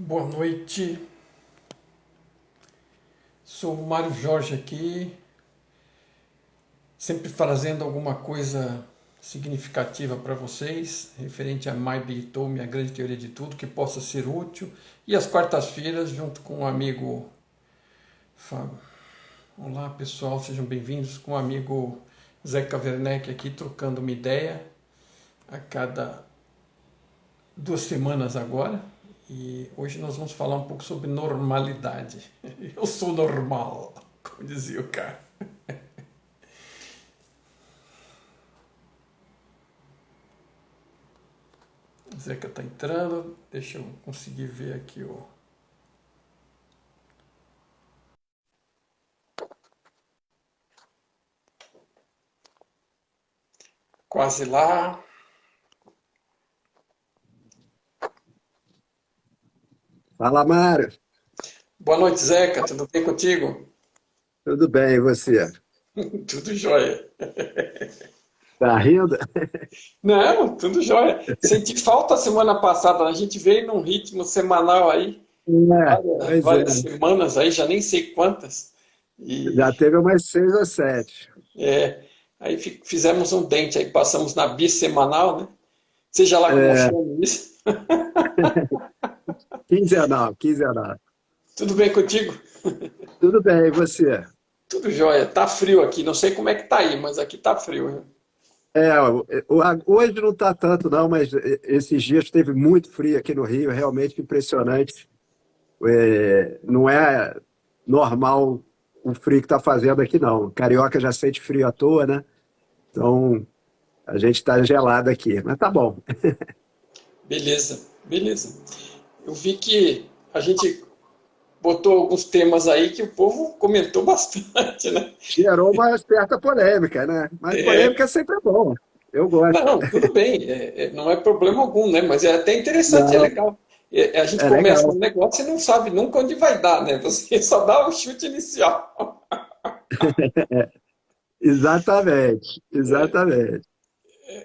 Boa noite, sou o Mário Jorge aqui, sempre trazendo alguma coisa significativa para vocês, referente a My Big Tool, minha grande teoria de tudo, que possa ser útil. E às quartas-feiras, junto com o amigo Fábio. Olá pessoal, sejam bem-vindos, com o amigo Zeca Werneck aqui, trocando uma ideia a cada 2 semanas agora. E hoje nós vamos falar um pouco sobre normalidade. Eu sou normal, como dizia o cara. O Zeca tá entrando, deixa eu conseguir ver aqui o. Quase lá. Fala, Mário. Boa noite, Zeca, tudo bem contigo? Tudo bem, e você? Tudo jóia. Tá rindo? Não, tudo jóia. Senti falta semana passada, a gente veio num ritmo semanal aí, Pois é. várias semanas aí, já nem sei quantas. Já E teve umas 6 ou 7. é, aí fizemos um dente aí, passamos na bissemanal, né? Seja lá como É, chame isso. quinzenal, quinzenal. Tudo bem contigo? Tudo bem, e você? Tudo jóia. Tá frio aqui, não sei como é que tá aí, mas aqui tá frio, viu? Hoje não está tanto não, mas esses dias teve muito frio aqui no Rio, realmente impressionante. Não é normal o frio que está fazendo aqui não. Carioca já sente frio à toa, né? Então a gente está gelado aqui, mas tá bom. Beleza, beleza. Eu vi que a gente botou alguns temas aí que o povo comentou bastante, né? Gerou uma certa polêmica, né? Mas polêmica sempre é bom. Eu gosto. Não, tudo bem, não é problema algum, né? Mas é até interessante, é Não, legal. A gente é começa legal. um negócio e não sabe nunca onde vai dar, né? Você só dá o chute inicial. Exatamente, exatamente.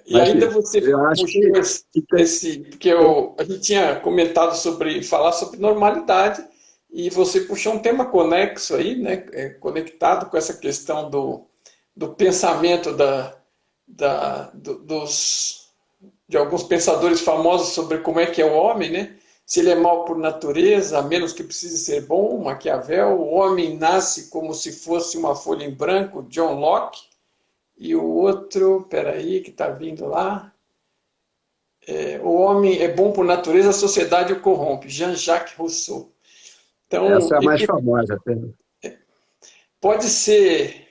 E Mas ainda você eu acho puxou que porque a gente tinha comentado sobre falar sobre normalidade e você puxou um tema conexo aí, né? Conectado com essa questão do pensamento de alguns pensadores famosos sobre como é que é o homem, né? Se ele é mal por natureza, a menos que precise ser bom, Maquiavel, o homem nasce como se fosse uma folha em branco, John Locke, e o outro, peraí, que está vindo lá, o homem é bom por natureza, a sociedade o corrompe, Jean-Jacques Rousseau. Então, essa é a mais famosa até. pode ser,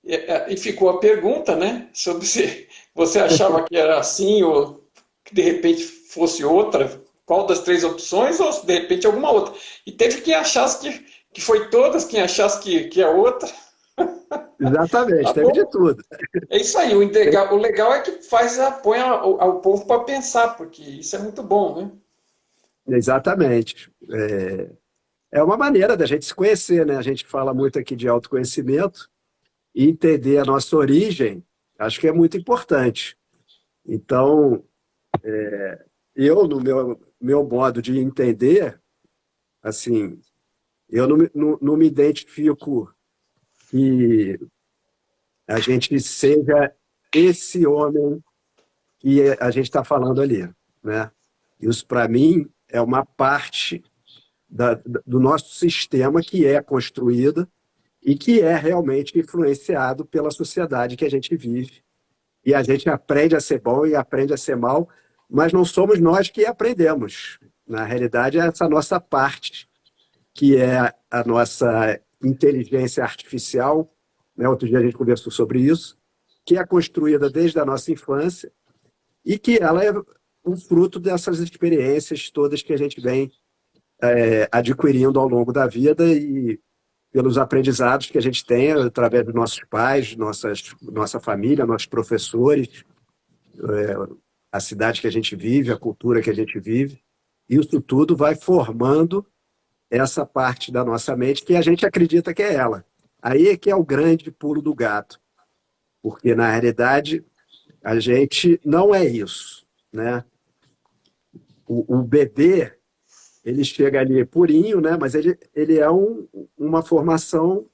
e ficou a pergunta, né, sobre se você achava que era assim ou que de repente fosse outra, qual das três opções, ou de repente alguma outra. E teve quem achasse que foi todas, quem achasse que é outra. Exatamente, Tá teve de bom. tudo. É isso aí, o legal é que põe o povo para pensar, porque isso é muito bom, né? Exatamente. É uma maneira da gente se conhecer, né? A gente fala muito aqui de autoconhecimento e entender a nossa origem, acho que é muito importante. Então, eu, no meu modo de entender, assim, eu não me identifico que a gente seja esse homem que a gente está falando ali, né? Isso, para mim, é uma parte do nosso sistema que é construída e que é realmente influenciado pela sociedade que a gente vive. E a gente aprende a ser bom e aprende a ser mal, mas não somos nós que aprendemos. Na realidade, é essa nossa parte, que é a nossa inteligência artificial, né? Outro dia a gente conversou sobre isso, que é construída desde a nossa infância e que ela é um fruto dessas experiências todas que a gente vem adquirindo ao longo da vida e pelos aprendizados que a gente tem através dos nossos pais, nossa família, nossos professores, a cidade que a gente vive, a cultura que a gente vive. Isso tudo vai formando essa parte da nossa mente que a gente acredita que é ela. Aí é que é o grande pulo do gato, porque na realidade a gente não é isso, né? O bebê ele chega ali purinho, né? Mas ele é uma formação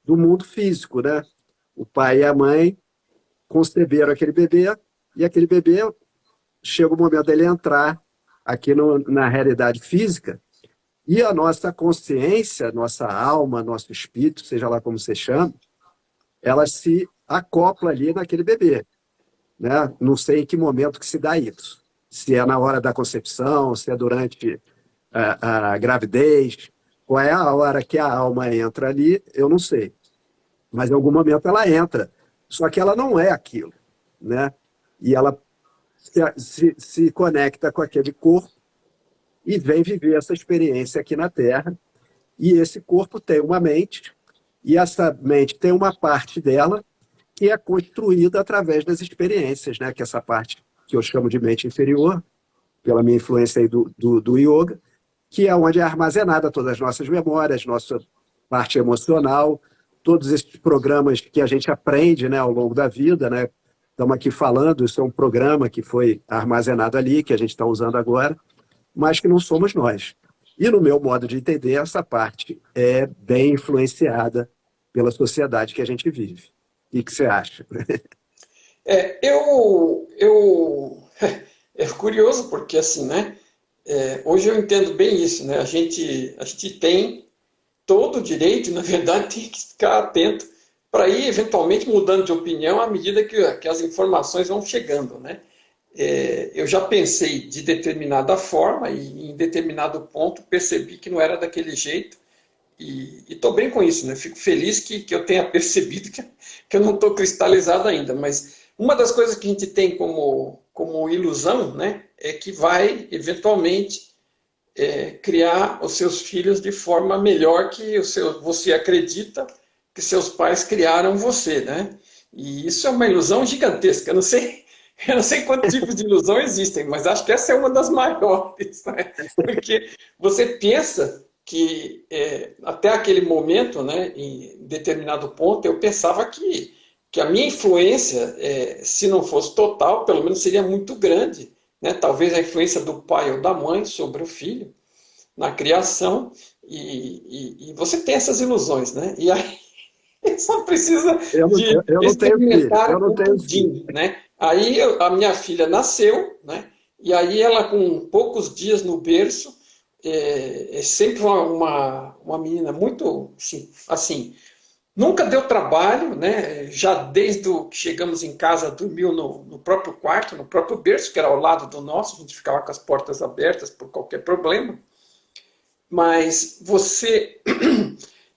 do mundo físico, né? O pai e a mãe conceberam aquele bebê e aquele bebê chega o momento dele entrar aqui na realidade física e a nossa consciência, nossa alma, nosso espírito, seja lá como você chama, ela se acopla ali naquele bebê, né? Não sei em que momento que se dá isso. Se é na hora da concepção, se é durante a gravidez, qual é a hora que a alma entra ali, eu não sei. Mas em algum momento ela entra. Só que ela não é aquilo, né? E ela se conecta com aquele corpo e vem viver essa experiência aqui na Terra. E esse corpo tem uma mente, e essa mente tem uma parte dela que é construída através das experiências, né? Que é essa parte que eu chamo de mente inferior, pela minha influência aí do yoga, que é onde é armazenada todas as nossas memórias, nossa parte emocional, todos esses programas que a gente aprende, né, ao longo da vida, né? Estamos aqui falando, isso é um programa que foi armazenado ali, que a gente está usando agora, mas que não somos nós. E no meu modo de entender, essa parte é bem influenciada pela sociedade que a gente vive. O que você acha? É curioso porque assim, né? Hoje eu entendo bem isso, né? A gente tem todo o direito, na verdade, tem que ficar atento para ir eventualmente mudando de opinião à medida que as informações vão chegando, né? Eu já pensei de determinada forma e em determinado ponto percebi que não era daquele jeito e estou bem com isso, né? Fico feliz que eu tenha percebido que eu não estou cristalizado ainda, mas uma das coisas que a gente tem como ilusão, né, é que vai eventualmente criar os seus filhos de forma melhor que você acredita que seus pais criaram você, né? E isso é uma ilusão gigantesca. Eu não sei quantos tipos de ilusão existem, mas acho que essa é uma das maiores, né? Porque você pensa que até aquele momento, né, em determinado ponto, eu pensava que a minha influência, se não fosse total, pelo menos seria muito grande, né? Talvez a influência do pai ou da mãe sobre o filho na criação, e você tem essas ilusões, né? E aí só precisa de Eu não tenho filho, eu experimentar não um tenho filho. pudim, né? Aí a minha filha nasceu, né? E aí ela com poucos dias no berço, é sempre uma menina muito assim, nunca deu trabalho, né? Já desde que chegamos em casa, dormiu no próprio quarto, no próprio berço, que era ao lado do nosso, a gente ficava com as portas abertas por qualquer problema. Mas você,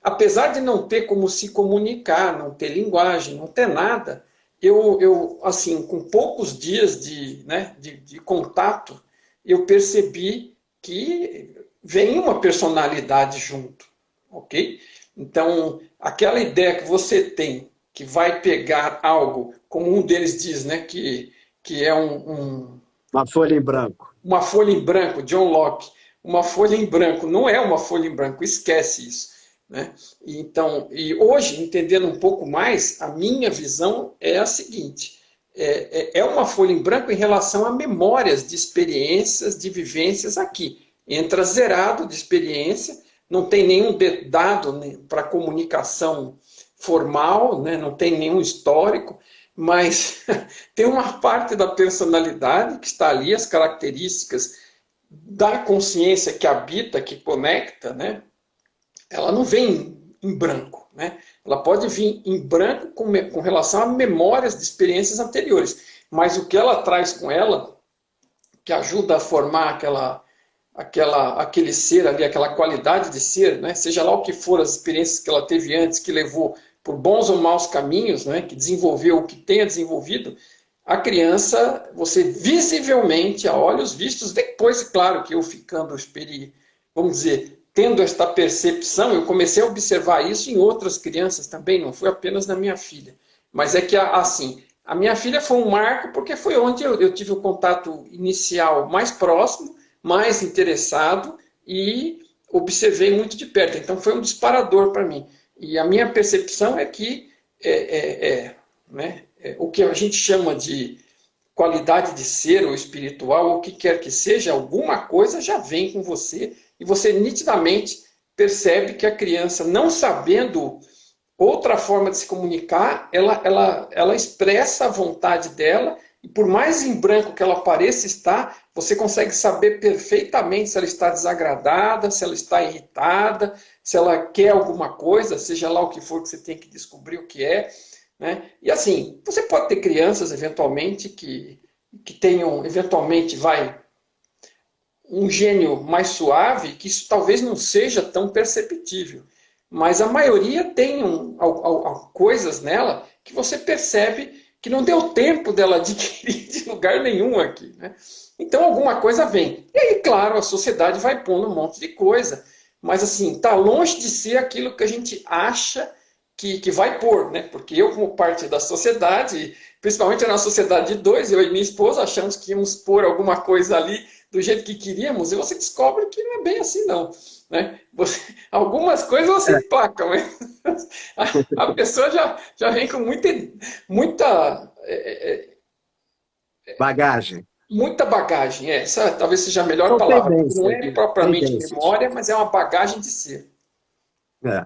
apesar de não ter como se comunicar, não ter linguagem, não ter nada, assim, com poucos dias de contato, eu percebi que vem uma personalidade junto, ok? Então, aquela ideia que você tem, que vai pegar algo, como um deles diz, né, que é Uma folha em branco. uma folha em branco, John Locke, uma folha em branco, não é uma folha em branco, esquece isso. Né? Então, e hoje, entendendo um pouco mais, a minha visão é a seguinte: é uma folha em branco em relação a memórias de experiências, de vivências aqui. Entra zerado de experiência, não tem nenhum dado para comunicação formal, né? Não tem nenhum histórico, mas tem uma parte da personalidade que está ali, as características da consciência que habita, que conecta, né? Ela não vem em branco, né? Ela pode vir em branco com relação a memórias de experiências anteriores, mas o que ela traz com ela, que ajuda a formar aquele ser ali, aquela qualidade de ser, né? Seja lá o que for as experiências que ela teve antes, que levou por bons ou maus caminhos, né? Que desenvolveu o que tenha desenvolvido, a criança, você visivelmente, a olhos vistos, depois, claro, que eu ficando, vamos dizer, tendo esta percepção, eu comecei a observar isso em outras crianças também, não foi apenas na minha filha. Mas é que, assim, a minha filha foi um marco porque foi onde eu tive o contato inicial mais próximo, mais interessado e observei muito de perto. Então foi um disparador para mim. E a minha percepção é que né, o que a gente chama de qualidade de ser ou espiritual, ou o que quer que seja, alguma coisa já vem com você e você nitidamente percebe que a criança, não sabendo outra forma de se comunicar, ela expressa a vontade dela e por mais em branco que ela pareça estar, você consegue saber perfeitamente se ela está desagradada, se ela está irritada, se ela quer alguma coisa, seja lá o que for que você tem que descobrir o que é. Né? E assim, você pode ter crianças, eventualmente, que tenham, eventualmente, um gênio mais suave, que isso talvez não seja tão perceptível. Mas a maioria tem coisas nela que você percebe que não deu tempo dela adquirir de lugar nenhum aqui. Né? Então alguma coisa vem. E aí, claro, a sociedade vai pondo um monte de coisa. Mas assim, está longe de ser aquilo que a gente acha que vai pôr, né? Porque eu, como parte da sociedade, principalmente na sociedade de dois, eu e minha esposa achamos que íamos pôr alguma coisa ali do jeito que queríamos, e você descobre que não é bem assim, não. Né? Algumas coisas você emplaca, mas a pessoa já vem com muita Bagagem. muita bagagem. Essa talvez seja a melhor São palavra, porque não tendências, é né? propriamente Tendências. memória, mas é uma bagagem de ser. É.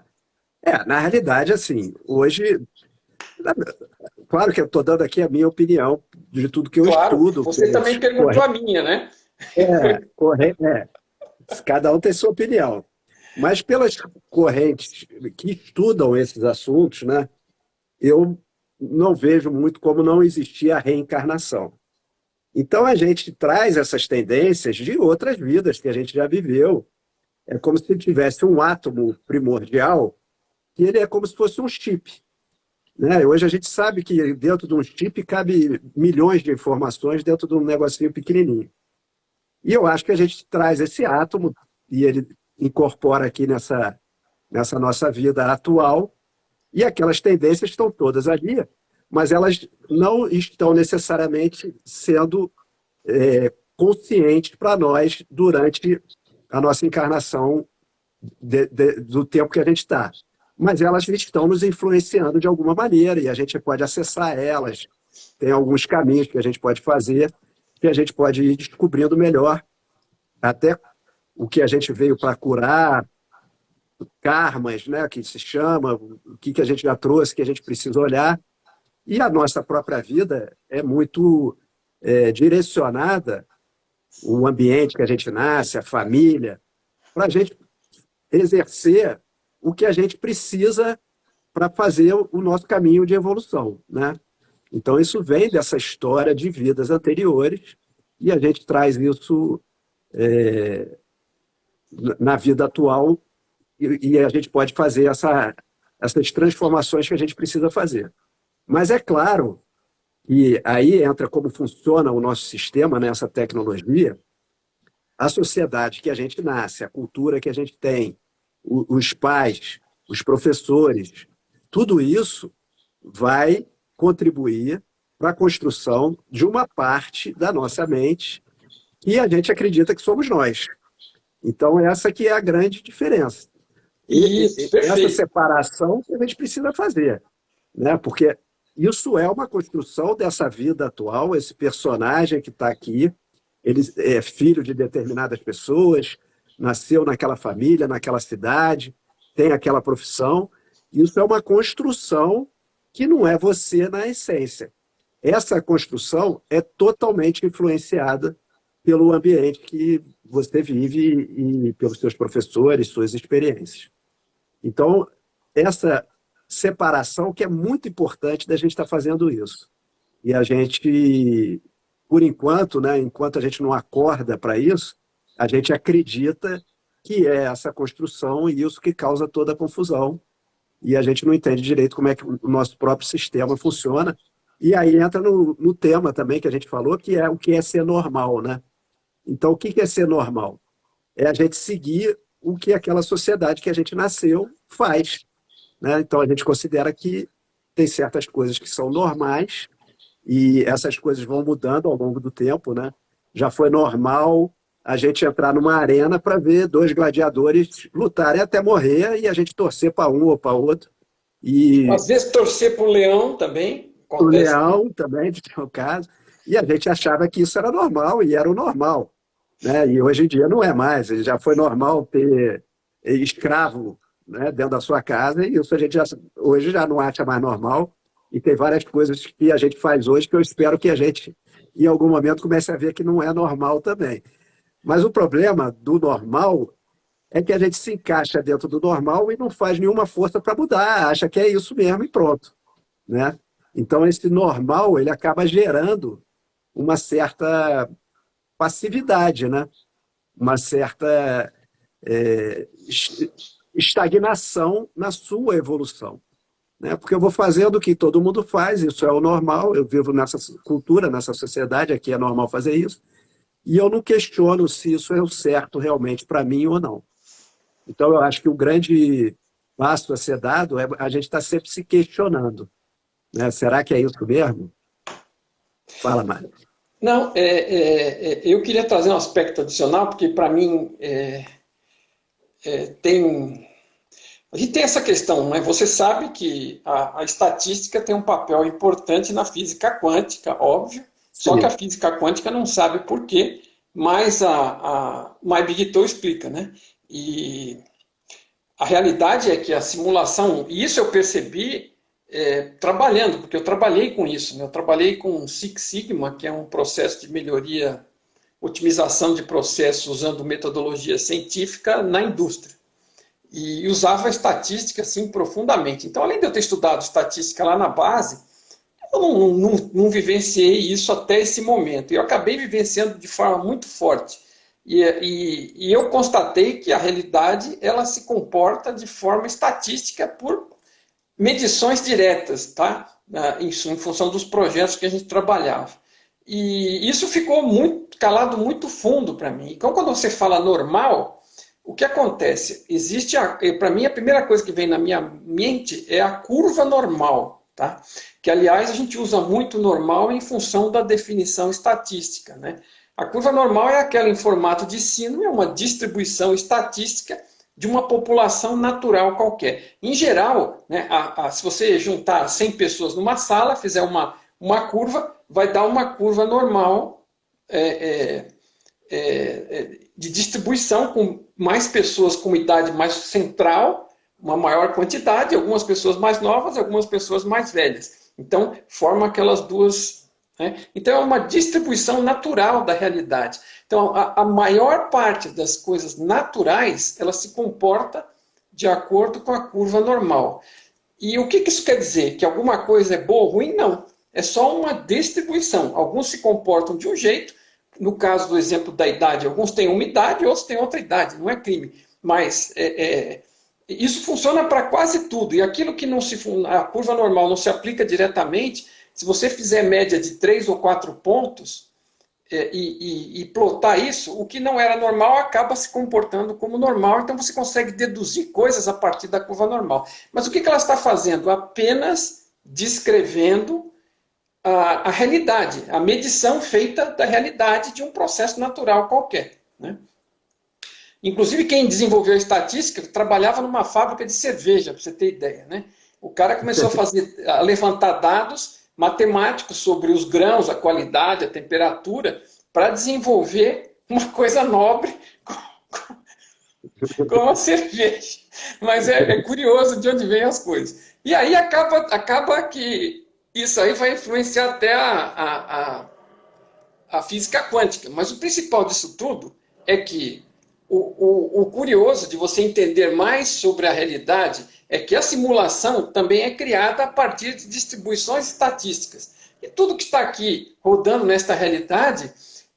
Na realidade, assim, hoje, claro que eu estou dando aqui a minha opinião de tudo que eu Claro, estudo, você também perguntou a minha, né? é, cada um tem sua opinião. Mas pelas correntes que estudam esses assuntos, né, eu não vejo muito como não existir a reencarnação. Então a gente traz essas tendências de outras vidas que a gente já viveu. É como se tivesse um átomo primordial, que ele é como se fosse um chip. Né? Hoje a gente sabe que dentro de um chip cabe milhões de informações dentro de um negocinho pequenininho. E eu acho que a gente traz esse átomo e ele incorpora aqui nessa nossa vida atual, e aquelas tendências estão todas ali, mas elas não estão necessariamente sendo conscientes para nós durante a nossa encarnação do tempo que a gente está. Mas elas estão nos influenciando de alguma maneira e a gente pode acessar elas. Tem alguns caminhos que a gente pode fazer, que a gente pode ir descobrindo melhor até o que a gente veio para curar, karmas, né, que se chama, o que a gente já trouxe, que a gente precisa olhar. E a nossa própria vida é muito direcionada, o ambiente que a gente nasce, a família, para a gente exercer o que a gente precisa para fazer o nosso caminho de evolução, né? Então, isso vem dessa história de vidas anteriores e a gente traz isso na vida atual e a gente pode fazer essas transformações que a gente precisa fazer. Mas é claro, e aí entra como funciona o nosso sistema, né, essa tecnologia, a sociedade que a gente nasce, a cultura que a gente tem, os pais, os professores, tudo isso vai contribuir para a construção de uma parte da nossa mente que a gente acredita que somos nós. Então, essa que é a grande diferença. Isso, Essa perfeito. separação que a gente precisa fazer, né? Porque isso é uma construção dessa vida atual, esse personagem que está aqui, ele é filho de determinadas pessoas, nasceu naquela família, naquela cidade, tem aquela profissão. Isso é uma construção que não é você na essência. Essa construção é totalmente influenciada pelo ambiente que você vive e pelos seus professores, suas experiências. Então, essa separação que é muito importante da gente estar fazendo isso. E a gente, por enquanto, né, enquanto a gente não acorda para isso, a gente acredita que é essa construção e isso que causa toda a confusão. E a gente não entende direito como é que o nosso próprio sistema funciona. E aí entra no tema também que a gente falou, que é o que é ser normal, né? Então, o que é ser normal? É a gente seguir o que aquela sociedade que a gente nasceu faz. Né? Então, a gente considera que tem certas coisas que são normais e essas coisas vão mudando ao longo do tempo. Né? Já foi normal a gente entrar numa arena para ver dois gladiadores lutarem até morrer e a gente torcer para um ou para outro. E Às vezes torcer para o leão também o acontece. leão também, no caso. E a gente achava que isso era normal, e era o normal, né? E hoje em dia não é mais. Já foi normal ter escravo, né, dentro da sua casa, e isso a gente hoje já não acha mais normal. E tem várias coisas que a gente faz hoje que eu espero que a gente, em algum momento, comece a ver que não é normal também. Mas o problema do normal é que a gente se encaixa dentro do normal e não faz nenhuma força para mudar, acha que é isso mesmo e pronto, né? Então, esse normal, ele acaba gerando uma certa passividade, né? Uma certa é, estagnação na sua evolução. Né? Porque eu vou fazendo o que todo mundo faz, isso é o normal, eu vivo nessa cultura, nessa sociedade, aqui é normal fazer isso, e eu não questiono se isso é o certo realmente para mim ou não. Então, eu acho que o grande passo a ser dado é a gente estar sempre se questionando. Né? Será que é isso mesmo? Fala, Mário. Não, eu queria trazer um aspecto adicional, porque para mim tem. A gente tem essa questão, né? Você sabe que a estatística tem um papel importante na física quântica, óbvio, só que a Sim, física quântica não sabe por quê, mas a Mai-Brigitte explica, né? E a realidade é que a simulação, e isso eu percebi trabalhando, porque eu trabalhei com isso, né? Eu trabalhei com Six Sigma, que é um processo de melhoria, otimização de processos usando metodologia científica na indústria. E usava a estatística assim profundamente. Então, além de eu ter estudado estatística lá na base, eu não vivenciei isso até esse momento. Eu acabei vivenciando de forma muito forte. E eu constatei que a realidade ela se comporta de forma estatística por medições diretas, tá? Em função dos projetos que a gente trabalhava. E isso ficou muito calado muito fundo para mim. Então, quando você fala normal, o que acontece? Existe, para mim, a primeira coisa que vem na minha mente é a curva normal, tá? Que, aliás, a gente usa muito normal em função da definição estatística, né? A curva normal é aquela em formato de sino, é uma distribuição estatística de uma população natural qualquer. Em geral, né, se você juntar 100 pessoas numa sala, fizer uma curva, vai dar uma curva normal é, de distribuição, com mais pessoas com idade mais central, uma maior quantidade, algumas pessoas mais novas, algumas pessoas mais velhas. Então, forma aquelas duas. Né? Então, é uma distribuição natural da realidade. Então, a maior parte das coisas naturais, ela se comporta de acordo com a curva normal. E o que isso quer dizer? Que alguma coisa é boa ou ruim? Não. É só uma distribuição. Alguns se comportam de um jeito, no caso do exemplo da idade, alguns têm uma idade, outros têm outra idade, não é crime. Mas isso funciona para quase tudo. E aquilo que não se, a curva normal não se aplica diretamente, se você fizer média de 3 ou 4 pontos e plotar isso, o que não era normal acaba se comportando como normal, então você consegue deduzir coisas a partir da curva normal. Mas o que ela está fazendo? Apenas descrevendo a realidade, a medição feita da realidade de um processo natural qualquer. Né? Inclusive, quem desenvolveu a estatística trabalhava numa fábrica de cerveja, para você ter ideia. Né? O cara começou a levantar dados matemáticos sobre os grãos, a qualidade, a temperatura, para desenvolver uma coisa nobre como a cerveja. Mas é curioso de onde vêm as coisas. E aí acaba que isso aí vai influenciar até a física quântica. Mas o principal disso tudo é que o curioso de você entender mais sobre a realidade é que a simulação também é criada a partir de distribuições estatísticas. E tudo que está aqui rodando nesta realidade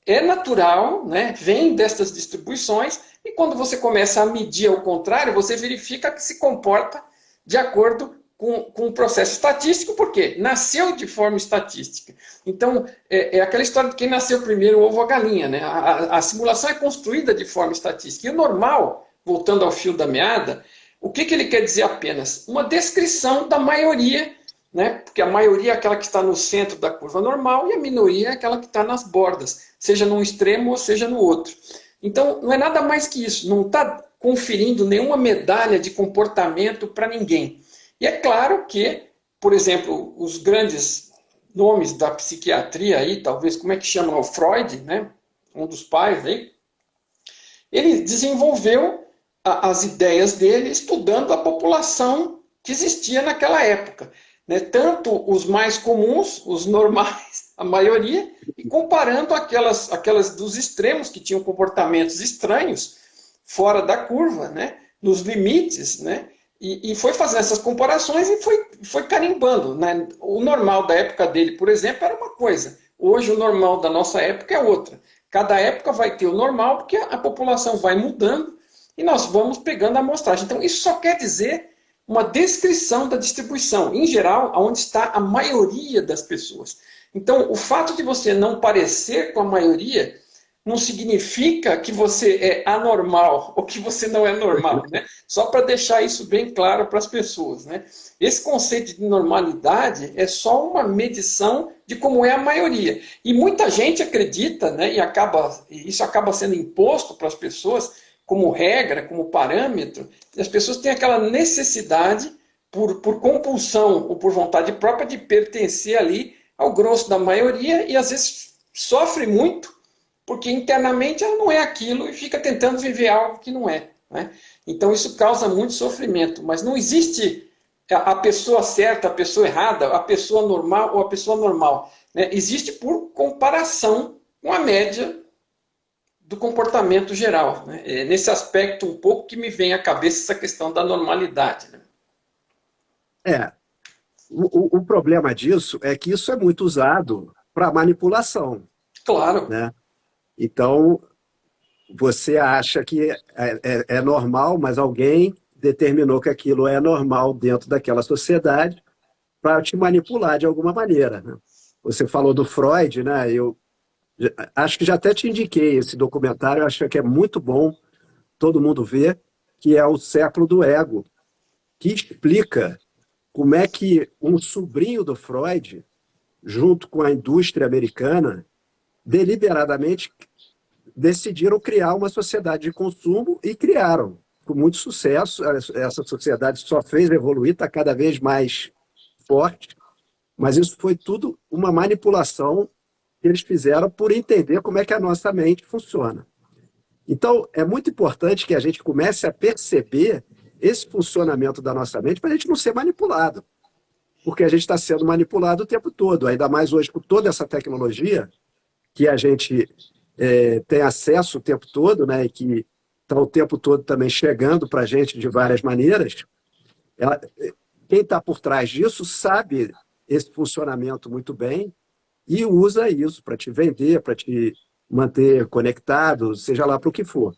é natural, né? Vem dessas distribuições, e quando você começa a medir ao contrário, você verifica que se comporta de acordo com o processo estatístico, porque nasceu de forma estatística. Então, é aquela história de quem nasceu primeiro, o ovo ou a galinha. Né? A simulação é construída de forma estatística. E o normal, voltando ao fio da meada, o que ele quer dizer apenas? Uma descrição da maioria, né? Porque a maioria é aquela que está no centro da curva normal e a minoria é aquela que está nas bordas, seja num extremo ou seja no outro. Então, não é nada mais que isso. Não está conferindo nenhuma medalha de comportamento para ninguém. E é claro que, por exemplo, os grandes nomes da psiquiatria aí, talvez, como é que chama? O Freud, né? Um dos pais aí. Ele desenvolveu as ideias dele estudando a população que existia naquela época, né? Tanto os mais comuns, os normais, a maioria, e comparando aquelas dos extremos que tinham comportamentos estranhos, fora da curva, né? Nos limites, né? E foi fazendo essas comparações e foi carimbando, né? O normal da época dele, por exemplo, era uma coisa. Hoje o normal da nossa época é outra. Cada época vai ter o normal, porque a população vai mudando e nós vamos pegando a amostragem. Então, isso só quer dizer uma descrição da distribuição, em geral, onde está a maioria das pessoas. Então, o fato de você não parecer com a maioria não significa que você é anormal ou que você não é normal, né? Só para deixar isso bem claro para as pessoas, né? Esse conceito de normalidade é só uma medição de como é a maioria. E muita gente acredita, né? E isso acaba sendo imposto para as pessoas como regra, como parâmetro. E as pessoas têm aquela necessidade, por compulsão ou por vontade própria, de pertencer ali ao grosso da maioria e às vezes sofre muito porque internamente ela não é aquilo e fica tentando viver algo que não é, né? Então isso causa muito sofrimento, mas não existe a pessoa certa, a pessoa errada, a pessoa normal ou a pessoa normal, né? Existe por comparação com a média do comportamento geral, né? É nesse aspecto um pouco que me vem à cabeça essa questão da normalidade, né? É, o problema disso é que isso é muito usado para manipulação, Claro, né? Então, você acha que é normal, mas alguém determinou que aquilo é normal dentro daquela sociedade para te manipular de alguma maneira, né? Você falou do Freud, né? Eu acho que já até te indiquei esse documentário, eu acho que é muito bom todo mundo ver, que é o Século do Ego, que explica como é que um sobrinho do Freud, junto com a indústria americana, deliberadamente decidiram criar uma sociedade de consumo e criaram, com muito sucesso. Essa sociedade só fez evoluir, está cada vez mais forte, mas isso foi tudo uma manipulação que eles fizeram por entender como é que a nossa mente funciona. Então, é muito importante que a gente comece a perceber esse funcionamento da nossa mente para a gente não ser manipulado, porque a gente está sendo manipulado o tempo todo, ainda mais hoje com toda essa tecnologia que a gente tem acesso o tempo todo, né, e que está o tempo todo também chegando para a gente de várias maneiras. Ela, quem está por trás disso sabe esse funcionamento muito bem e usa isso para te vender, para te manter conectado, seja lá para o que for.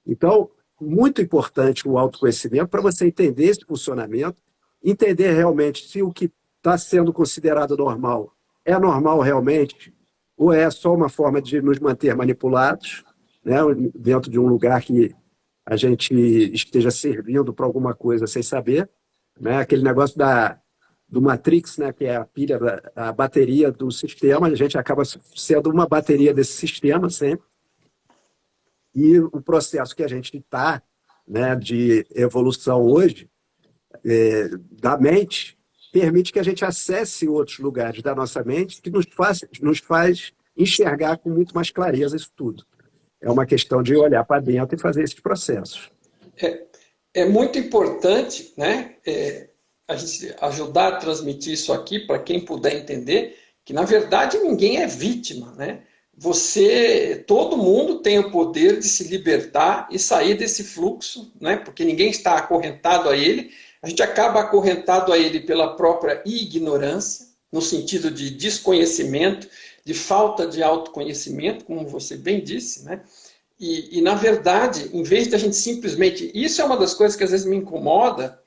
Então, muito importante o autoconhecimento para você entender esse funcionamento, entender realmente se o que está sendo considerado normal é normal realmente, ou é só uma forma de nos manter manipulados, né, dentro de um lugar que a gente esteja servindo para alguma coisa sem saber, né, aquele negócio do Matrix, né, que é a pilha, a bateria do sistema, a gente acaba sendo uma bateria desse sistema sempre, e o processo que a gente está, né, de evolução hoje, da mente, permite que a gente acesse outros lugares da nossa mente que nos faz enxergar com muito mais clareza isso tudo. É uma questão de olhar para dentro e fazer esses processos. é muito importante, né, a gente ajudar a transmitir isso aqui para quem puder entender que, na verdade, ninguém é vítima, né? Todo mundo tem o poder de se libertar e sair desse fluxo, né? Porque ninguém está acorrentado a ele. A gente acaba acorrentado a ele pela própria ignorância, no sentido de desconhecimento, de falta de autoconhecimento, como você bem disse, né? Na verdade, em vez de a gente simplesmente... Isso é uma das coisas que às vezes me incomoda,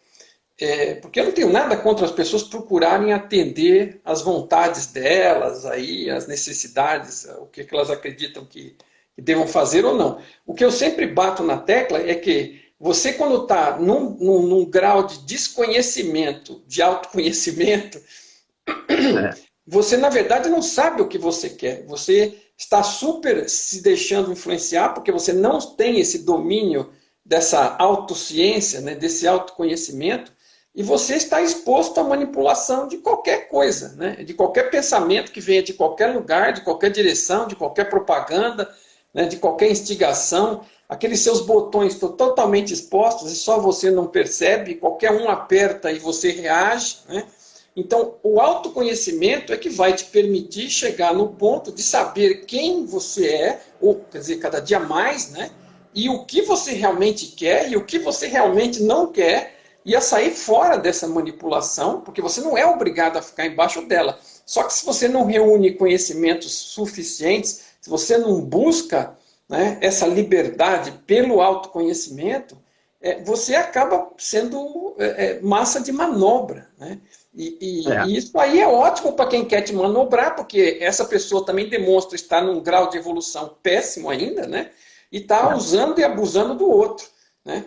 porque eu não tenho nada contra as pessoas procurarem atender às vontades delas, aí, as necessidades, o que elas acreditam que devam fazer ou não. O que eu sempre bato na tecla é que você, quando está num grau de desconhecimento, de autoconhecimento, você, na verdade, não sabe o que você quer. Você está super se deixando influenciar porque você não tem esse domínio dessa autociência, né, desse autoconhecimento, e você está exposto à manipulação de qualquer coisa, né? De qualquer pensamento que venha de qualquer lugar, de qualquer direção, de qualquer propaganda, né? De qualquer instigação. Aqueles seus botões estão totalmente expostos e só você não percebe, qualquer um aperta e você reage, né? Então, o autoconhecimento é que vai te permitir chegar no ponto de saber quem você é, ou, quer dizer, cada dia mais, né? E o que você realmente quer e o que você realmente não quer, e a sair fora dessa manipulação, porque você não é obrigado a ficar embaixo dela. Só que se você não reúne conhecimentos suficientes, se você não busca, né, essa liberdade pelo autoconhecimento, você acaba sendo massa de manobra, né? É, E isso aí é ótimo para quem quer te manobrar, porque essa pessoa também demonstra estar num grau de evolução péssimo ainda, né? E está é, usando e abusando do outro, né?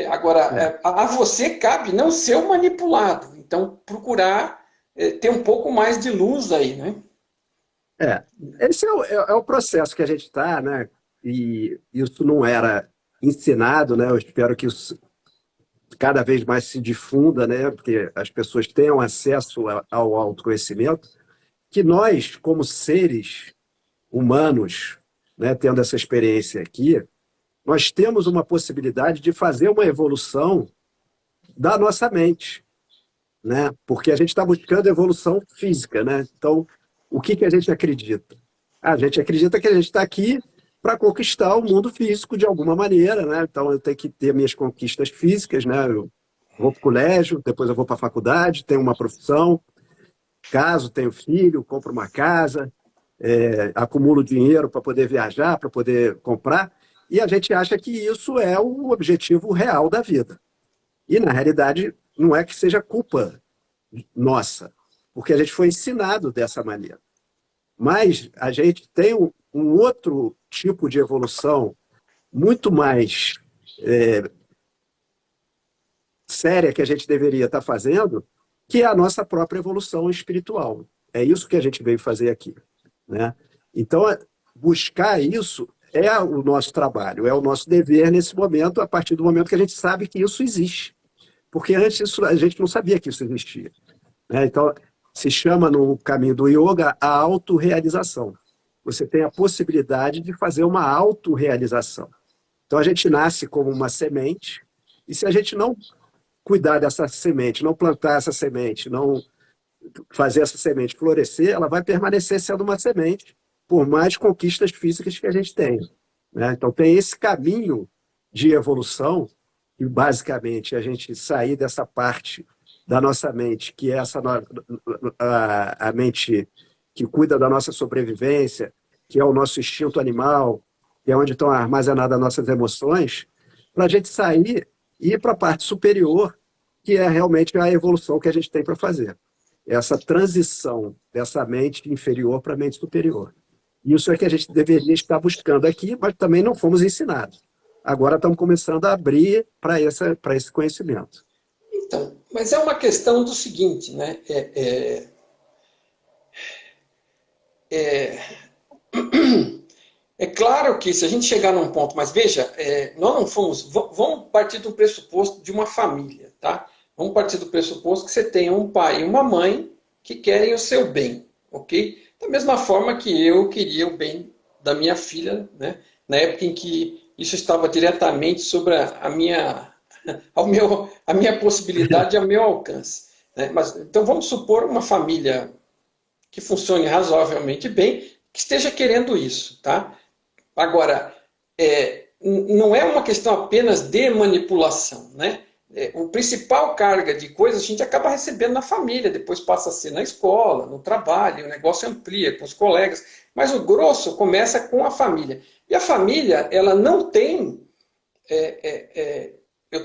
Agora, é. a você cabe não ser o manipulado, então procurar ter um pouco mais de luz aí, né? É, esse é o processo que a gente está, né? E isso não era ensinado, né? Eu espero que isso cada vez mais se difunda, né? Porque as pessoas tenham acesso ao autoconhecimento, que nós, como seres humanos, né, tendo essa experiência aqui, nós temos uma possibilidade de fazer uma evolução da nossa mente, né? Porque a gente está buscando evolução física, né? Então, o que que a gente acredita? A gente acredita que a gente está aqui para conquistar o mundo físico de alguma maneira, né? Então, eu tenho que ter minhas conquistas físicas, né? Eu vou para o colégio, depois eu vou para a faculdade, tenho uma profissão, caso, tenho filho, compro uma casa, acumulo dinheiro para poder viajar, para poder comprar, e a gente acha que isso é o objetivo real da vida. E, na realidade, não é que seja culpa nossa, porque a gente foi ensinado dessa maneira. Mas a gente tem um outro tipo de evolução muito mais séria que a gente deveria estar fazendo, que é a nossa própria evolução espiritual. É isso que a gente veio fazer aqui, né? Então, buscar isso é o nosso trabalho, é o nosso dever nesse momento, a partir do momento que a gente sabe que isso existe. Porque antes a gente não sabia que isso existia, né? Então, se chama no caminho do yoga a autorrealização. Você tem a possibilidade de fazer uma autorrealização. Então, a gente nasce como uma semente, e se a gente não cuidar dessa semente, não plantar essa semente, não fazer essa semente florescer, ela vai permanecer sendo uma semente, por mais conquistas físicas que a gente tenha, né? Então, tem esse caminho de evolução, e basicamente a gente sair dessa parte da nossa mente, que é a mente que cuida da nossa sobrevivência, que é o nosso instinto animal, que é onde estão armazenadas as nossas emoções, para a gente sair e ir para a parte superior, que é realmente a evolução que a gente tem para fazer. Essa transição dessa mente inferior para a mente superior. Isso é que a gente deveria estar buscando aqui, mas também não fomos ensinados. Agora estamos começando a abrir para esse conhecimento. Então, mas é uma questão do seguinte, né? É claro que se a gente chegar num ponto, mas veja, nós não fomos. Vamos partir do pressuposto de uma família, tá? Vamos partir do pressuposto que você tem um pai e uma mãe que querem o seu bem, ok? Da mesma forma que eu queria o bem da minha filha, né? Na época em que isso estava diretamente sobre a minha possibilidade e ao meu alcance, né? Mas, então vamos supor uma família que funcione razoavelmente bem, que esteja querendo isso, tá? Agora, não é uma questão apenas de manipulação, né? O principal carga de coisas a gente acaba recebendo na família, depois passa a ser na escola, no trabalho, o negócio amplia com os colegas, mas o grosso começa com a família. E a família, ela não tem,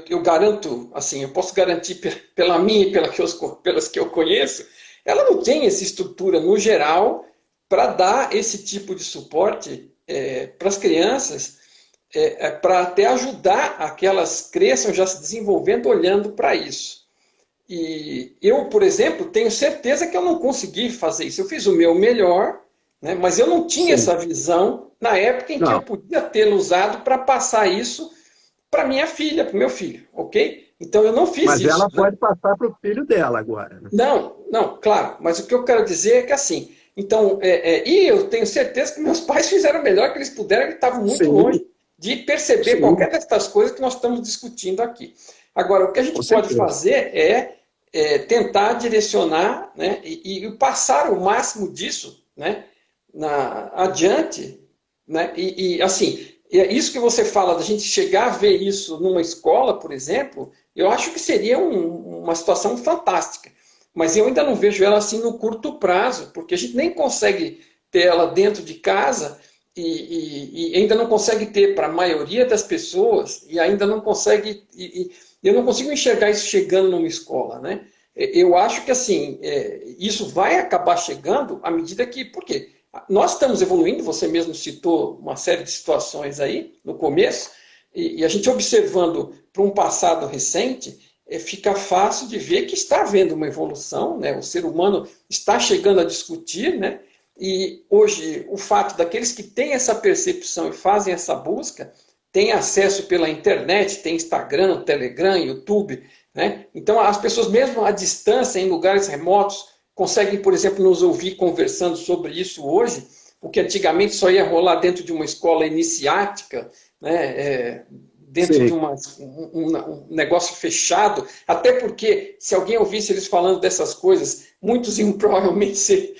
eu garanto, assim, eu posso garantir pela minha e pelas que eu conheço, ela não tem essa estrutura no geral para dar esse tipo de suporte para as crianças, para até ajudar a que elas cresçam já se desenvolvendo olhando para isso. E eu, por exemplo, tenho certeza que eu não consegui fazer isso. Eu fiz o meu melhor, né, mas eu não tinha Sim. essa visão na época em que eu Não, podia tê-lo usado para passar isso para minha filha, para o meu filho, ok? Então eu não fiz Mas isso, ela né? pode passar para o filho dela agora, né? Não, não, claro, mas o que eu quero dizer é que assim, então, e eu tenho certeza que meus pais fizeram o melhor que eles puderam, que estavam muito Sim, longe de perceber sim, qualquer dessas coisas que nós estamos discutindo aqui. Agora, o que a gente com pode certeza. fazer tentar direcionar, né, e passar o máximo disso, né, adiante, né, assim, é isso que você fala da gente chegar a ver isso numa escola, por exemplo, eu acho que seria uma situação fantástica. Mas eu ainda não vejo ela assim no curto prazo, porque a gente nem consegue ter ela dentro de casa e ainda não consegue ter para a maioria das pessoas e ainda não consegue eu não consigo enxergar isso chegando numa escola, né? Eu acho que assim isso vai acabar chegando à medida que, por quê? Nós estamos evoluindo, você mesmo citou uma série de situações aí no começo, e a gente observando para um passado recente, fica fácil de ver que está havendo uma evolução, né? O ser humano está chegando a discutir, né? E hoje o fato daqueles que têm essa percepção e fazem essa busca, têm acesso pela internet, tem Instagram, Telegram, YouTube, né? Então as pessoas mesmo à distância, em lugares remotos, conseguem, por exemplo, nos ouvir conversando sobre isso hoje, o que antigamente só ia rolar dentro de uma escola iniciática, né? Dentro de Sim, um negócio fechado, até porque se alguém ouvisse eles falando dessas coisas, muitos iam provavelmente ser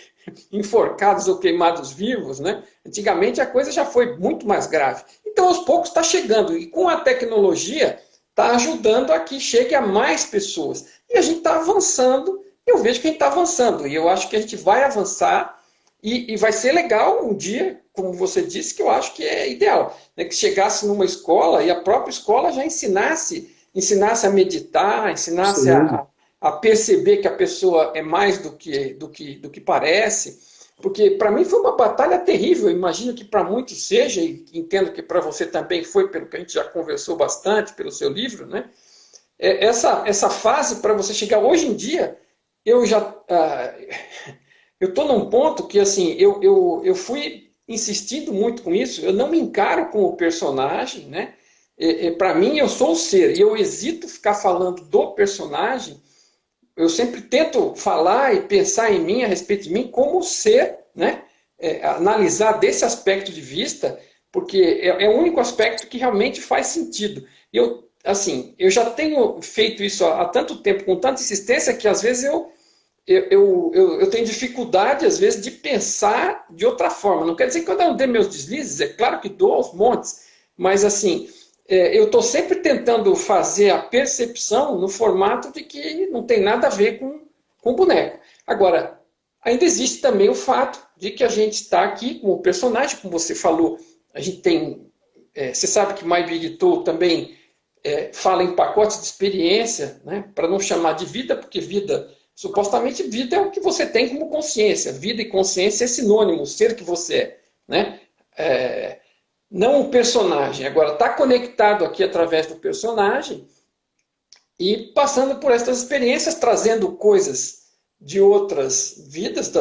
enforcados ou queimados vivos, né? Antigamente a coisa já foi muito mais grave. Então, aos poucos está chegando, e com a tecnologia está ajudando a que chegue a mais pessoas. E a gente está avançando, eu vejo que a gente está avançando, e eu acho que a gente vai avançar, e vai ser legal um dia, como você disse, que eu acho que é ideal, né? Que chegasse numa escola e a própria escola já ensinasse a meditar, ensinasse sim. a perceber que a pessoa é mais do que parece, porque para mim foi uma batalha terrível, eu imagino que para muitos seja, e entendo que para você também foi, pelo que a gente já conversou bastante, pelo seu livro, né? Essa fase para você chegar hoje em dia, eu já eu estou num ponto que assim eu fui insistindo muito com isso, eu não me encaro como personagem, né? Para mim eu sou o ser e eu hesito ficar falando do personagem. Eu sempre tento falar e pensar em mim, a respeito de mim, como ser, né? Analisar desse aspecto de vista, porque é o único aspecto que realmente faz sentido. Eu, assim, eu já tenho feito isso há tanto tempo, com tanta insistência, que às vezes eu tenho dificuldade, às vezes, de pensar de outra forma. Não quer dizer que eu não dê meus deslizes, é claro que dou aos montes, mas assim, eu estou sempre tentando fazer a percepção no formato de que não tem nada a ver com boneco. Agora, ainda existe também o fato de que a gente está aqui com o personagem, como você falou, a gente tem. Você sabe que My Big Tool também fala em pacotes de experiência, né, para não chamar de vida, porque vida, supostamente vida é o que você tem como consciência. Vida e consciência é sinônimo, o ser que você é. Né? Não o personagem. Agora, está conectado aqui através do personagem e passando por essas experiências, trazendo coisas de outras vidas,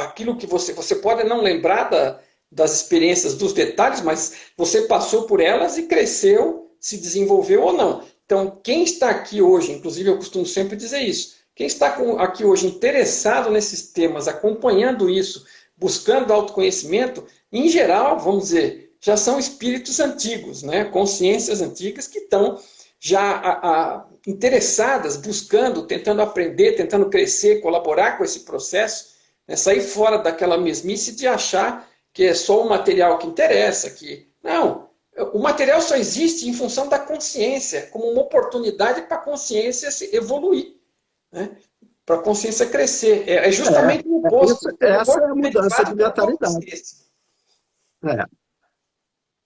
aquilo que você pode não lembrar das experiências, dos detalhes, mas você passou por elas e cresceu, se desenvolveu ou não. Então, quem está aqui hoje, inclusive eu costumo sempre dizer isso, quem está aqui hoje interessado nesses temas, acompanhando isso, buscando autoconhecimento, em geral, vamos dizer, já são espíritos antigos, né? Consciências antigas que estão já interessadas, buscando, tentando aprender, tentando crescer, colaborar com esse processo, né? Sair fora daquela mesmice de achar que é só o material que interessa, que não, o material só existe em função da consciência, como uma oportunidade para a consciência se evoluir, né? Para a consciência crescer. É justamente o oposto. O Essa é oposto a mudança de derivado da mentalidade. consciência.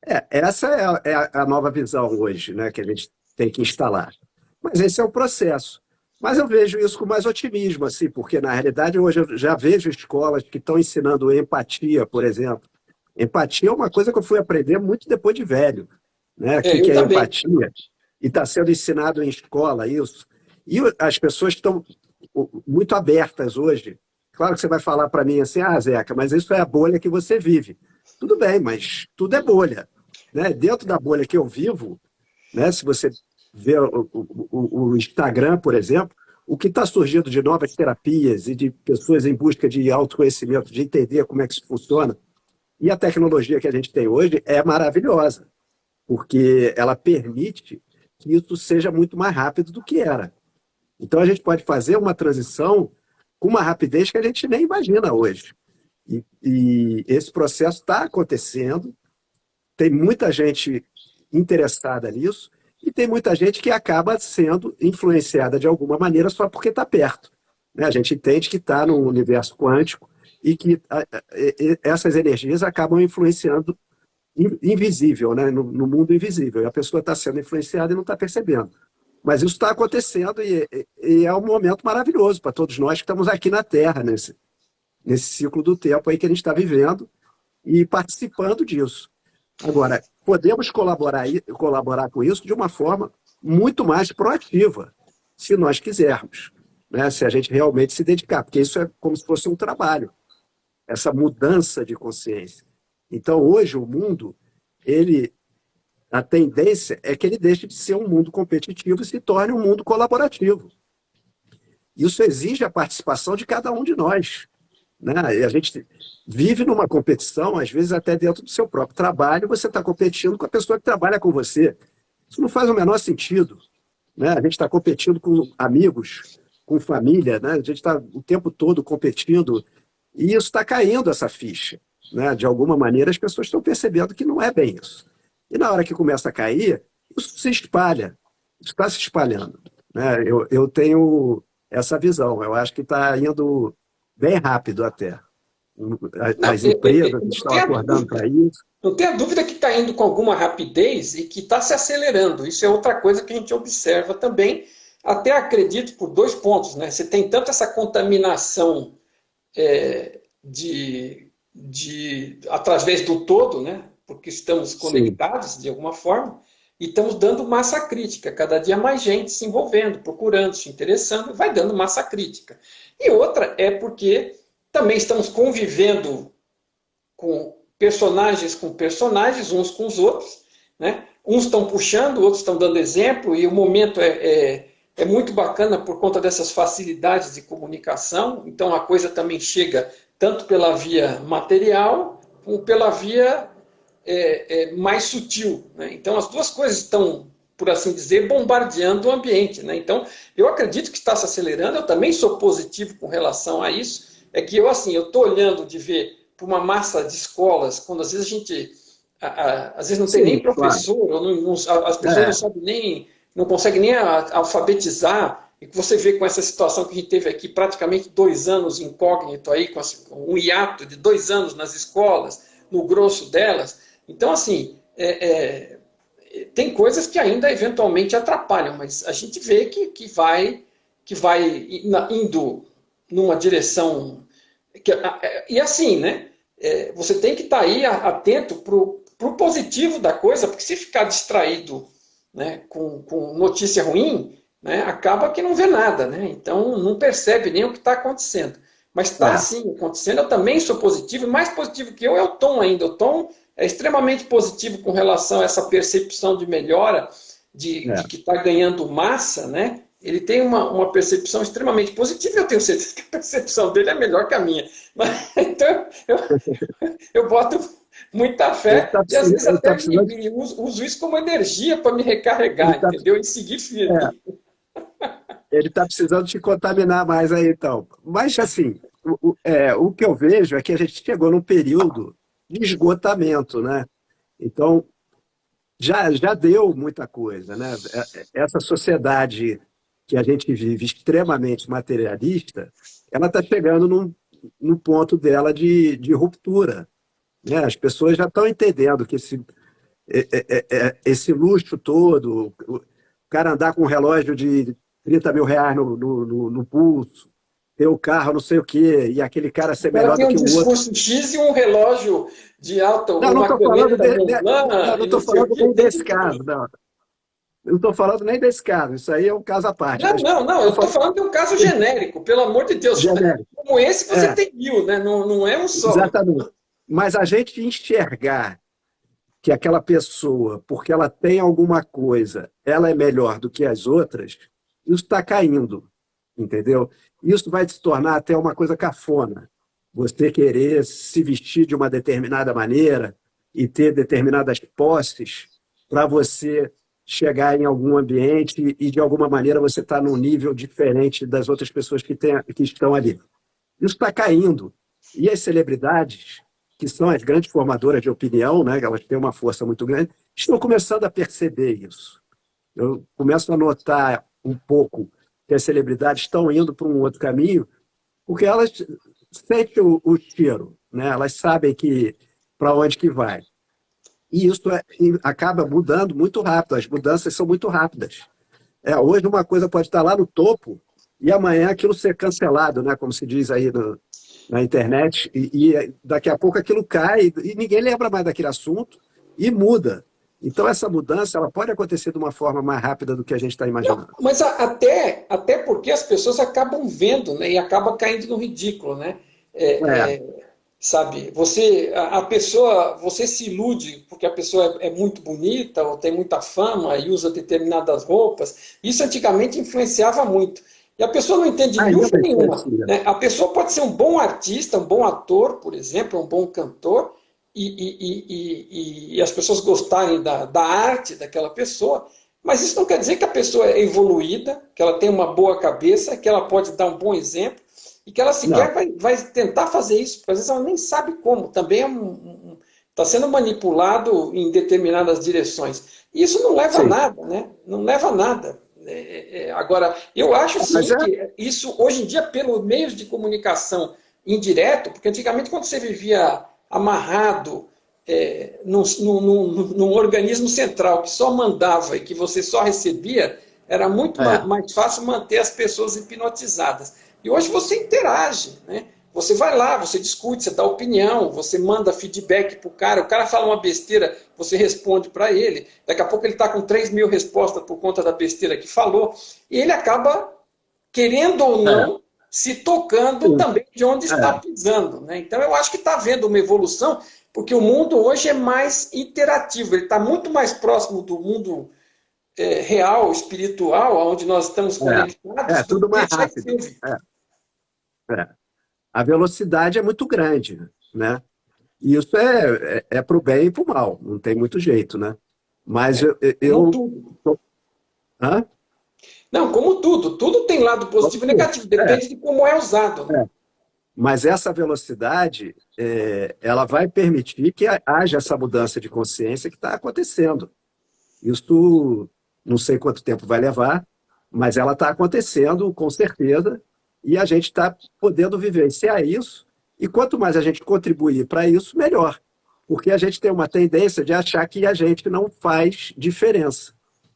É, essa é a nova visão hoje, né, que a gente tem que instalar. Mas esse é o processo. Mas eu vejo isso com mais otimismo, assim, porque na realidade hoje eu já vejo escolas que estão ensinando empatia, por exemplo. Empatia é uma coisa que eu fui aprender muito depois de velho, né? O que Eu é também. empatia? E está sendo ensinado em escola isso. E as pessoas estão muito abertas hoje. Claro que você vai falar para mim assim, ah, Zeca, mas isso é a bolha que você vive. Tudo bem, mas tudo é bolha, né? Dentro da bolha que eu vivo, né? Se você vê o Instagram, por exemplo, o que está surgindo de novas terapias e de pessoas em busca de autoconhecimento, de entender como é que isso funciona, e a tecnologia que a gente tem hoje é maravilhosa, porque ela permite que isso seja muito mais rápido do que era. Então, a gente pode fazer uma transição com uma rapidez que a gente nem imagina hoje. E esse processo está acontecendo, tem muita gente interessada nisso, e tem muita gente que acaba sendo influenciada de alguma maneira só porque está perto, né? A gente entende que está no universo quântico e que essas energias acabam influenciando invisível, né? No mundo invisível. E a pessoa está sendo influenciada e não está percebendo. Mas isso está acontecendo e é um momento maravilhoso para todos nós que estamos aqui na Terra, nesse ciclo do tempo aí que a gente está vivendo e participando disso. Agora, podemos colaborar com isso de uma forma muito mais proativa, se nós quisermos, né? Se a gente realmente se dedicar, porque isso é como se fosse um trabalho, essa mudança de consciência. Então, hoje, o mundo, a tendência é que ele deixe de ser um mundo competitivo e se torne um mundo colaborativo. Isso exige a participação de cada um de nós, né? E a gente vive numa competição, às vezes até dentro do seu próprio trabalho, você está competindo com a pessoa que trabalha com você. Isso não faz o menor sentido, né? A gente está competindo com amigos, com família, né? A gente está o tempo todo competindo e isso está caindo, essa ficha, né? De alguma maneira, as pessoas estão percebendo que não é bem isso. E na hora que começa a cair, isso se espalha, isso está se espalhando, né? Eu tenho essa visão, eu acho que está indo bem rápido até. Não, As empresas não estão tenha acordando dúvida. para isso. Não tenha dúvida que está indo com alguma rapidez e que está se acelerando. Isso é outra coisa que a gente observa também. Até acredito por dois pontos, né? Você tem tanto essa contaminação através do todo, né? Porque estamos Sim, conectados de alguma forma e estamos dando massa crítica. Cada dia mais gente se envolvendo, procurando, se interessando, vai dando massa crítica. E outra é porque também estamos convivendo com personagens, uns com os outros, né? Uns estão puxando, outros estão dando exemplo, e o momento é muito bacana por conta dessas facilidades de comunicação. Então a coisa também chega tanto pela via material, como pela via mais sutil, né? Então as duas coisas estão, por assim dizer, bombardeando o ambiente, né? Então eu acredito que está se acelerando, eu também sou positivo com relação a isso, é que eu estou olhando de ver para uma massa de escolas, quando às vezes a gente, às vezes não tem nem sim, claro. professor, ou as pessoas não É, sabem nem, não conseguem nem alfabetizar, e que você vê com essa situação que a gente teve aqui, praticamente 2 anos incógnito aí, com um hiato de 2 anos nas escolas, no grosso delas. Então, assim, tem coisas que ainda eventualmente atrapalham, mas a gente vê que vai indo numa direção. E assim, né? Você tem que estar aí atento para o positivo da coisa, porque se ficar distraído, né, com notícia ruim, né, acaba que não vê nada, né? Então não percebe nem o que está acontecendo. Mas está é, sim acontecendo, eu também sou positivo, e mais positivo que eu é o Tom ainda. O Tom é extremamente positivo com relação a essa percepção de melhora, de é. que está ganhando massa, né? Ele tem uma percepção extremamente positiva, e eu tenho certeza que a percepção dele é melhor que a minha. Mas, então, eu boto muita Ele fé está e às vezes ele tá até precisando, uso isso como energia para me ele recarregar, tá, entendeu? E seguir é, firme. ele tá precisando te contaminar mais aí, então. Mas, assim, o que eu vejo é que a gente chegou num período de esgotamento, né? Então, já deu muita coisa, né? Essa sociedade que a gente vive extremamente materialista, ela está chegando num ponto dela de ruptura, né? As pessoas já estão entendendo que esse luxo todo, o cara andar com um relógio de 30 mil reais no pulso, ter o carro não sei o quê, e aquele cara O ser cara melhor tem do um que o outro. discurso X e um relógio de alta, Não, não uma estou falando, caneta Montblanc não, não e não estou sei o falando quê, nem tem desse de tudo. caso, não. Não estou falando nem desse caso, isso aí é um caso à parte, Não, mas não, não, eu estou estou falando falando de um caso genérico, pelo amor de Deus. genérico. Como esse você É, tem mil, né? Não, não é um só. exatamente. Mas a gente enxergar que aquela pessoa, porque ela tem alguma coisa, ela é melhor do que as outras, isso está caindo, entendeu? Isso vai se tornar até uma coisa cafona. Você querer se vestir de uma determinada maneira e ter determinadas posses para você chegar em algum ambiente e, de alguma maneira, você está num nível diferente das outras pessoas que estão ali. Isso está caindo. E as celebridades, que são as grandes formadoras de opinião, né, elas têm uma força muito grande, estão começando a perceber isso. Eu começo a notar um pouco que as celebridades estão indo para um outro caminho, porque elas sentem o cheiro, né? Elas sabem que para onde que vai. E isso acaba mudando muito rápido, as mudanças são muito rápidas. Hoje uma coisa pode estar lá no topo e amanhã aquilo ser cancelado, né? Como se diz aí na internet, e daqui a pouco aquilo cai e ninguém lembra mais daquele assunto e muda. Então essa mudança ela pode acontecer de uma forma mais rápida do que a gente está Não, imaginando. mas até porque as pessoas acabam vendo, né, e acabam caindo no ridículo, né? É, É, é, sabe, a pessoa, você se ilude porque a pessoa é muito bonita ou tem muita fama e usa determinadas roupas. Isso antigamente influenciava muito. E a pessoa não entende ainda lhufa nenhuma, influencia. né? A pessoa pode ser um bom artista, um bom ator, por exemplo, um bom cantor, e as pessoas gostarem da arte daquela pessoa, mas isso não quer dizer que a pessoa é evoluída, que ela tem uma boa cabeça, que ela pode dar um bom exemplo e que ela sequer Não, vai tentar fazer isso, porque às vezes ela nem sabe como. Também está sendo manipulado em determinadas direções. E isso não leva a sim. nada, né? Não leva a nada. Agora, eu acho Mas sim que isso, hoje em dia, pelos meios de comunicação indireto, porque antigamente, quando você vivia amarrado num organismo central que só mandava e que você só recebia, era muito é, mais fácil manter as pessoas hipnotizadas. E hoje você interage, né? Você vai lá, você discute, você dá opinião, você manda feedback para o cara fala uma besteira, você responde para ele, daqui a pouco ele está com 3.000 respostas por conta da besteira que falou, e ele acaba, querendo ou é, não, se tocando sim, também de onde está é. pisando. Né? Então eu acho que está havendo uma evolução, porque o mundo hoje é mais interativo, ele está muito mais próximo do mundo real, espiritual, onde nós estamos conectados, do Tudo que mais já rápido. esteve. É. A velocidade é muito grande, né? E isso é para o bem e para o mal, não tem muito jeito, né? Mas Como tudo. hã? Não, como tudo. Tudo tem lado positivo e negativo, É, depende de como é usado. Né? é. Mas essa velocidade, ela vai permitir que haja essa mudança de consciência que está acontecendo. Isso não sei quanto tempo vai levar, mas ela está acontecendo com certeza e a gente está podendo vivenciar isso. E quanto mais a gente contribuir para isso, melhor. Porque a gente tem uma tendência de achar que a gente não faz diferença,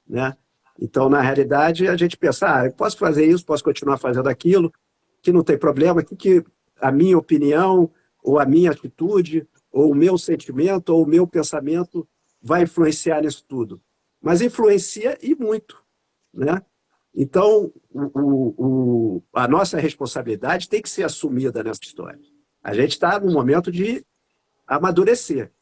né? Então, na realidade, a gente pensa, eu posso fazer isso, posso continuar fazendo aquilo, que não tem problema, que a minha opinião, ou a minha atitude, ou o meu sentimento, ou o meu pensamento vai influenciar nisso tudo. Mas influencia e muito, né? Então, a nossa responsabilidade tem que ser assumida nessa história. A gente está num momento de amadurecer,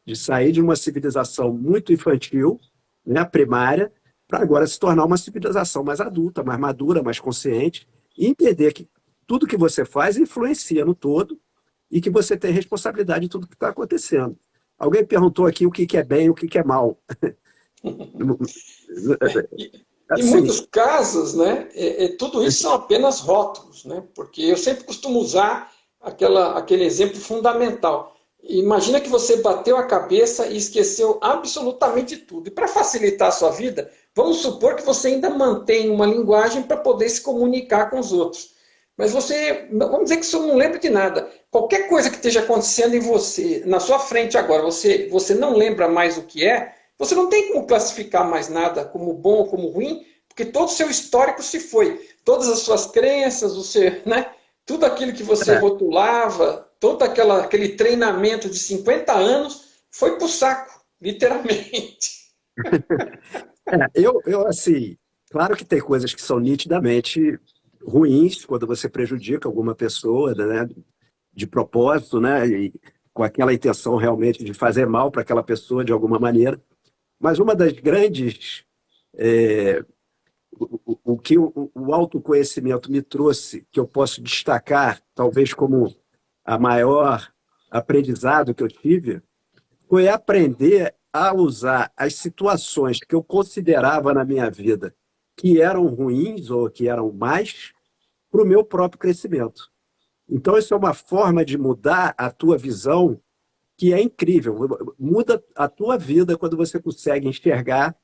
de sair de uma civilização muito infantil, né, primária, para agora se tornar uma civilização mais adulta, mais madura, mais consciente, e entender que tudo que você faz influencia no todo e que você tem responsabilidade de tudo que está acontecendo. Alguém perguntou aqui o que é bem e o que é mal. E, em Assim, muitos casos, né, tudo isso são apenas rótulos, né? Porque eu sempre costumo usar aquele exemplo fundamental. Imagina que você bateu a cabeça e esqueceu absolutamente tudo. E para facilitar a sua vida, vamos supor que você ainda mantém uma linguagem para poder se comunicar com os outros. Mas você, vamos dizer que você não lembra de nada. Qualquer coisa que esteja acontecendo em você, na sua frente agora, você não lembra mais o que é, você não tem como classificar mais nada como bom ou como ruim, porque todo o seu histórico se foi. Todas as suas crenças, né? Tudo aquilo que você é, rotulava, todo aquele treinamento de 50 anos foi para o saco, literalmente. assim, claro que tem coisas que são nitidamente ruins quando você prejudica alguma pessoa, né, de propósito, né? com aquela intenção realmente de fazer mal para aquela pessoa de alguma maneira. Mas uma das grandes o que o autoconhecimento me trouxe, que eu posso destacar, talvez como a maior aprendizado que eu tive, foi aprender a usar as situações que eu considerava na minha vida que eram ruins ou que eram más para o meu próprio crescimento. Então, isso é uma forma de mudar a tua visão que é incrível. Muda a tua vida quando você consegue enxergar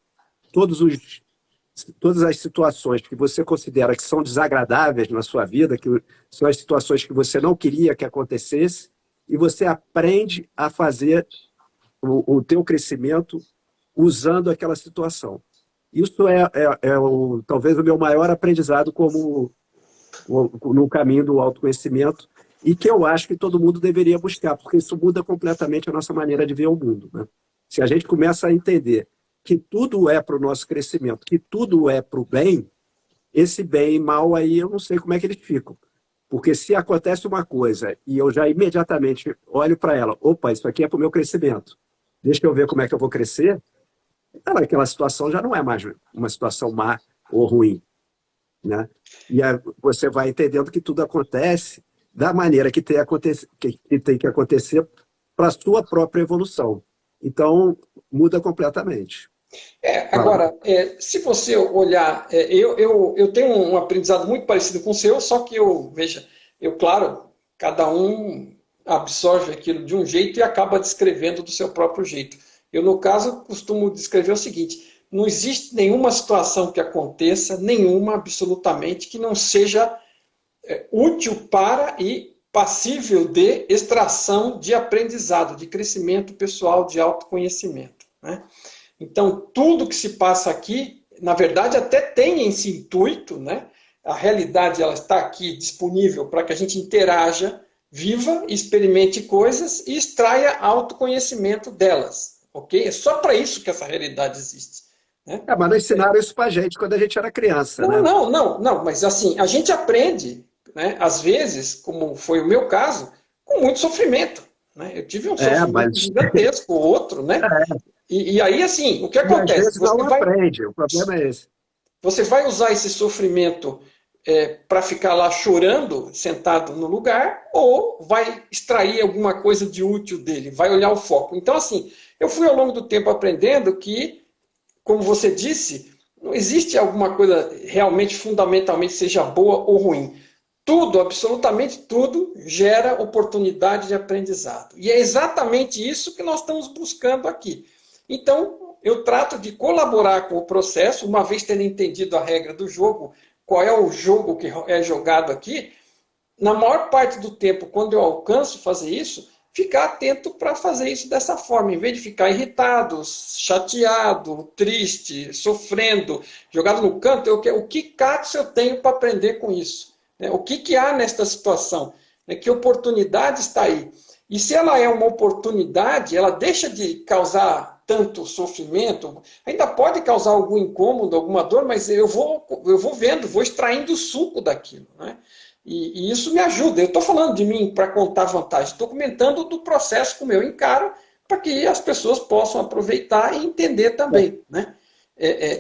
todos os todas as situações que você considera que são desagradáveis na sua vida, que são as situações que você não queria que acontecesse, e você aprende a fazer o teu crescimento usando aquela situação. Isso talvez o meu maior aprendizado no caminho do autoconhecimento, e que eu acho que todo mundo deveria buscar, porque isso muda completamente a nossa maneira de ver o mundo, né? Se a gente começa a entender que tudo é para o nosso crescimento, que tudo é para o bem, esse bem e mal aí eu não sei como é que eles ficam. Porque se acontece uma coisa e eu já imediatamente olho para ela, opa, isso aqui é para o meu crescimento, deixa eu ver como é que eu vou crescer, aquela situação já não é mais uma situação má ou ruim, né? E aí você vai entendendo que tudo acontece da maneira que tem que acontecer para a sua própria evolução. Então, muda completamente. Fala. Agora, se você olhar, eu tenho um aprendizado muito parecido com o seu, só que veja, claro, cada um absorve aquilo de um jeito e acaba descrevendo do seu próprio jeito. Eu, no caso, costumo descrever o seguinte: não existe nenhuma situação que aconteça, nenhuma absolutamente, que não seja útil para e passível de extração de aprendizado, de crescimento pessoal, de autoconhecimento, né? Então, tudo que se passa aqui, na verdade, até tem esse intuito, né? A realidade ela está aqui disponível para que a gente interaja, viva, experimente coisas e extraia autoconhecimento delas, ok? É só para isso que essa realidade existe, né? Mas não ensinaram isso para a gente quando a gente era criança, Não, né? não, não, não, mas assim, a gente aprende, né? Às vezes, como foi o meu caso, com muito sofrimento, né? Eu tive um sofrimento Mas gigantesco, outro, né? E aí, assim, o que e às acontece? vezes não aprende, o problema é esse. Você vai usar esse sofrimento para ficar lá chorando, sentado no lugar, ou vai extrair alguma coisa de útil dele, vai olhar o foco. Então, assim, eu fui ao longo do tempo aprendendo que, como você disse, não existe alguma coisa realmente, fundamentalmente, seja boa ou ruim. Tudo, absolutamente tudo, gera oportunidade de aprendizado. E é exatamente isso que nós estamos buscando aqui. Então, eu trato de colaborar com o processo, uma vez tendo entendido a regra do jogo, qual é o jogo que é jogado aqui, na maior parte do tempo, quando eu alcanço fazer isso, ficar atento para fazer isso dessa forma, em vez de ficar irritado, chateado, triste, sofrendo, jogado no canto, o que caso eu tenho para aprender com isso? O que há nesta situação? Que oportunidade está aí? E se ela é uma oportunidade, ela deixa de causar tanto sofrimento, ainda pode causar algum incômodo, alguma dor, mas eu vou vendo, vou extraindo o suco daquilo, né? E isso me ajuda. Eu estou falando de mim para contar vantagem, estou comentando do processo como eu encaro, para que as pessoas possam aproveitar e entender também, né?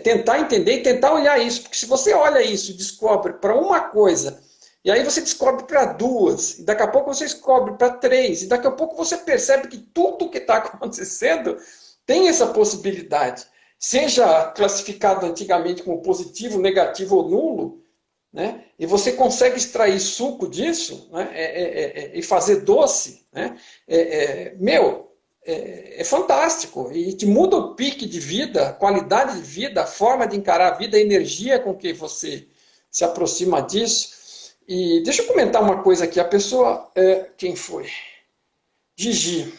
Tentar entender e tentar olhar isso, porque se você olha isso e descobre para uma coisa, e aí você descobre para duas, e daqui a pouco você descobre para três, e daqui a pouco você percebe que tudo que está acontecendo tem essa possibilidade, seja classificado antigamente como positivo, negativo ou nulo, né? E você consegue extrair suco disso, né? E fazer doce, né? É fantástico e te muda o pique de vida, a qualidade de vida, a forma de encarar a vida, a energia com que você se aproxima disso. E deixa eu comentar uma coisa aqui. A pessoa, quem foi? Gigi.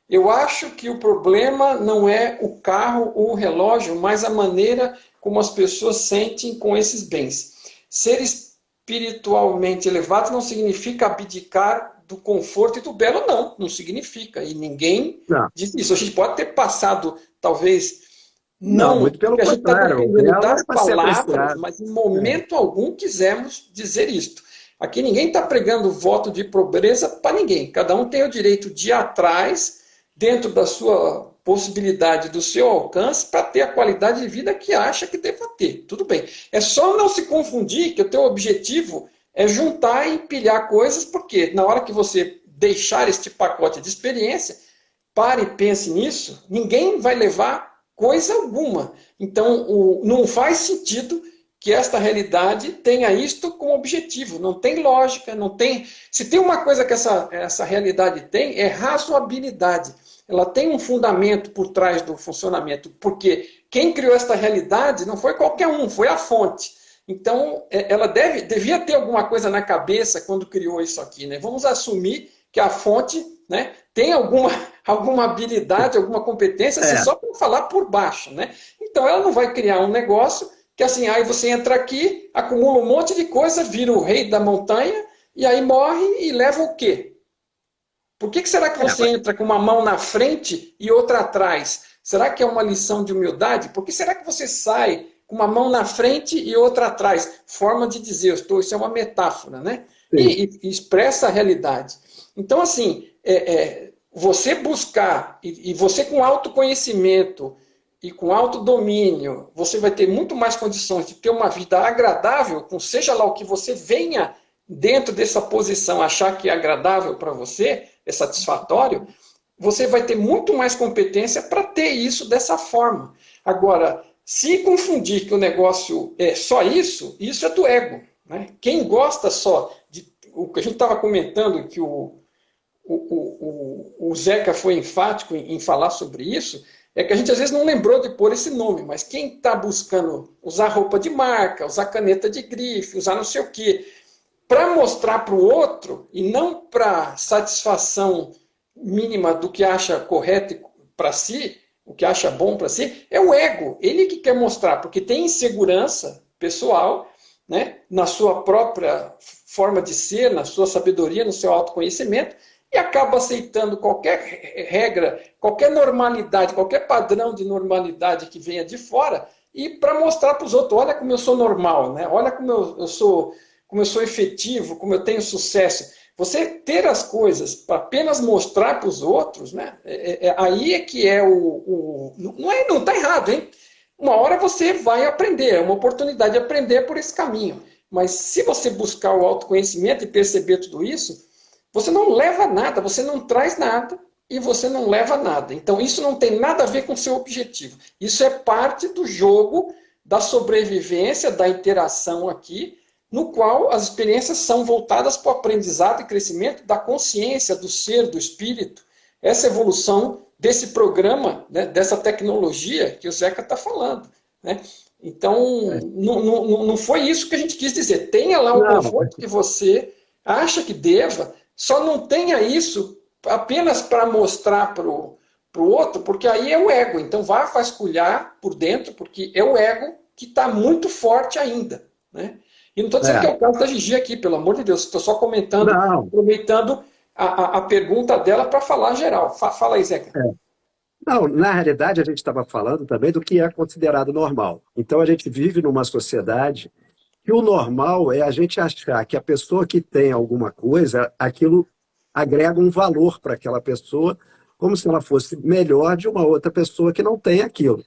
Eu acho que o problema não é o carro ou o relógio, mas a maneira como as pessoas sentem com esses bens. Ser espiritualmente elevado não significa abdicar do conforto e do belo, não significa. E ninguém diz isso. A gente pode ter passado, talvez, não, muito pelo porque a gente está contrário. O dependendo belo das é para ser palavras, apreciado. mas em momento algum quisemos dizer isto. Aqui ninguém está pregando voto de pobreza para ninguém. Cada um tem o direito de ir atrás, dentro da sua possibilidade, do seu alcance, para ter a qualidade de vida que acha que deva ter. Tudo bem. É só não se confundir que o teu objetivo é juntar e empilhar coisas, porque na hora que você deixar este pacote de experiência, pare e pense nisso, ninguém vai levar coisa alguma. Então, não faz sentido que esta realidade tenha isto como objetivo. Não tem lógica, não tem... Se tem uma coisa que essa realidade tem, é razoabilidade. Ela tem um fundamento por trás do funcionamento, porque quem criou esta realidade não foi qualquer um, foi a fonte. Então, ela devia ter alguma coisa na cabeça quando criou isso aqui, né? Vamos assumir que a fonte, né, tem alguma habilidade, alguma competência, assim, só para falar por baixo, né? Então, ela não vai criar um negócio que assim, aí você entra aqui, acumula um monte de coisa, vira o rei da montanha, e aí morre e leva o quê? Por que será que você entra com uma mão na frente e outra atrás? Será que é uma lição de humildade? Por que será que você sai com uma mão na frente e outra atrás? Forma de dizer, isso é uma metáfora, né? E expressa a realidade. Então, assim, você buscar, e você com autoconhecimento e com autodomínio, você vai ter muito mais condições de ter uma vida agradável, com seja lá o que você venha dentro dessa posição achar que é agradável para você, é satisfatório, você vai ter muito mais competência para ter isso dessa forma. Agora, se confundir que o negócio é só isso é do ego, né? Quem gosta só de... O que a gente estava comentando, que o Zeca foi enfático em falar sobre isso, é que a gente às vezes não lembrou de pôr esse nome, mas quem está buscando usar roupa de marca, usar caneta de grife, usar não sei o quê, para mostrar para o outro, e não para satisfação mínima do que acha correto para si, o que acha bom para si, é o ego. Ele que quer mostrar, porque tem insegurança pessoal, né, na sua própria forma de ser, na sua sabedoria, no seu autoconhecimento, e acaba aceitando qualquer regra, qualquer normalidade, qualquer padrão de normalidade que venha de fora, e para mostrar para os outros, olha como eu sou normal, né? Olha como eu sou efetivo, como eu tenho sucesso. Você ter as coisas para apenas mostrar para os outros, né? Aí é que é não está errado, hein? Uma hora você vai aprender, é uma oportunidade de aprender por esse caminho. Mas se você buscar o autoconhecimento e perceber tudo isso, você não leva nada, você não traz nada e você não leva nada. Então isso não tem nada a ver com o seu objetivo. Isso é parte do jogo da sobrevivência, da interação aqui, no qual as experiências são voltadas para o aprendizado e crescimento da consciência, do ser, do espírito. Essa evolução desse programa, né, dessa tecnologia que o Zeca está falando, né? Então, não foi isso que a gente quis dizer. Tenha lá o conforto que você acha que deva, só não tenha isso apenas para mostrar para o outro, porque aí é o ego. Então, vá vasculhar por dentro, porque é o ego que está muito forte ainda, né? E não estou dizendo que é o caso da Gigi aqui, pelo amor de Deus. Estou só comentando, aproveitando a pergunta dela para falar geral. Fala aí, Zeca. Não, na realidade, a gente estava falando também do que é considerado normal. Então, a gente vive numa sociedade que o normal é a gente achar que a pessoa que tem alguma coisa, aquilo agrega um valor para aquela pessoa, como se ela fosse melhor de uma outra pessoa que não tem aquilo.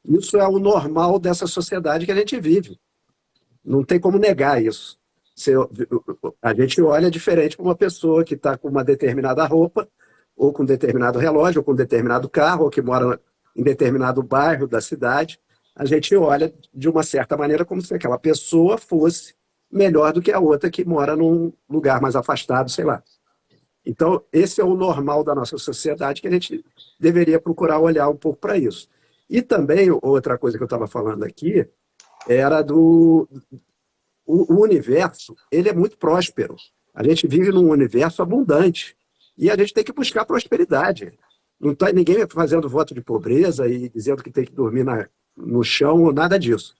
Isso é o normal dessa sociedade que a gente vive. Não tem como negar isso. A gente olha diferente para uma pessoa que está com uma determinada roupa, ou com um determinado relógio, ou com um determinado carro, ou que mora em determinado bairro da cidade. A gente olha de uma certa maneira como se aquela pessoa fosse melhor do que a outra que mora num lugar mais afastado, sei lá. Então, esse é o normal da nossa sociedade, que a gente deveria procurar olhar um pouco para isso. E também, outra coisa que eu estava falando aqui, era o universo, ele é muito próspero. A gente vive num universo abundante. E a gente tem que buscar prosperidade. Não está ninguém fazendo voto de pobreza e dizendo que tem que dormir no chão ou nada disso.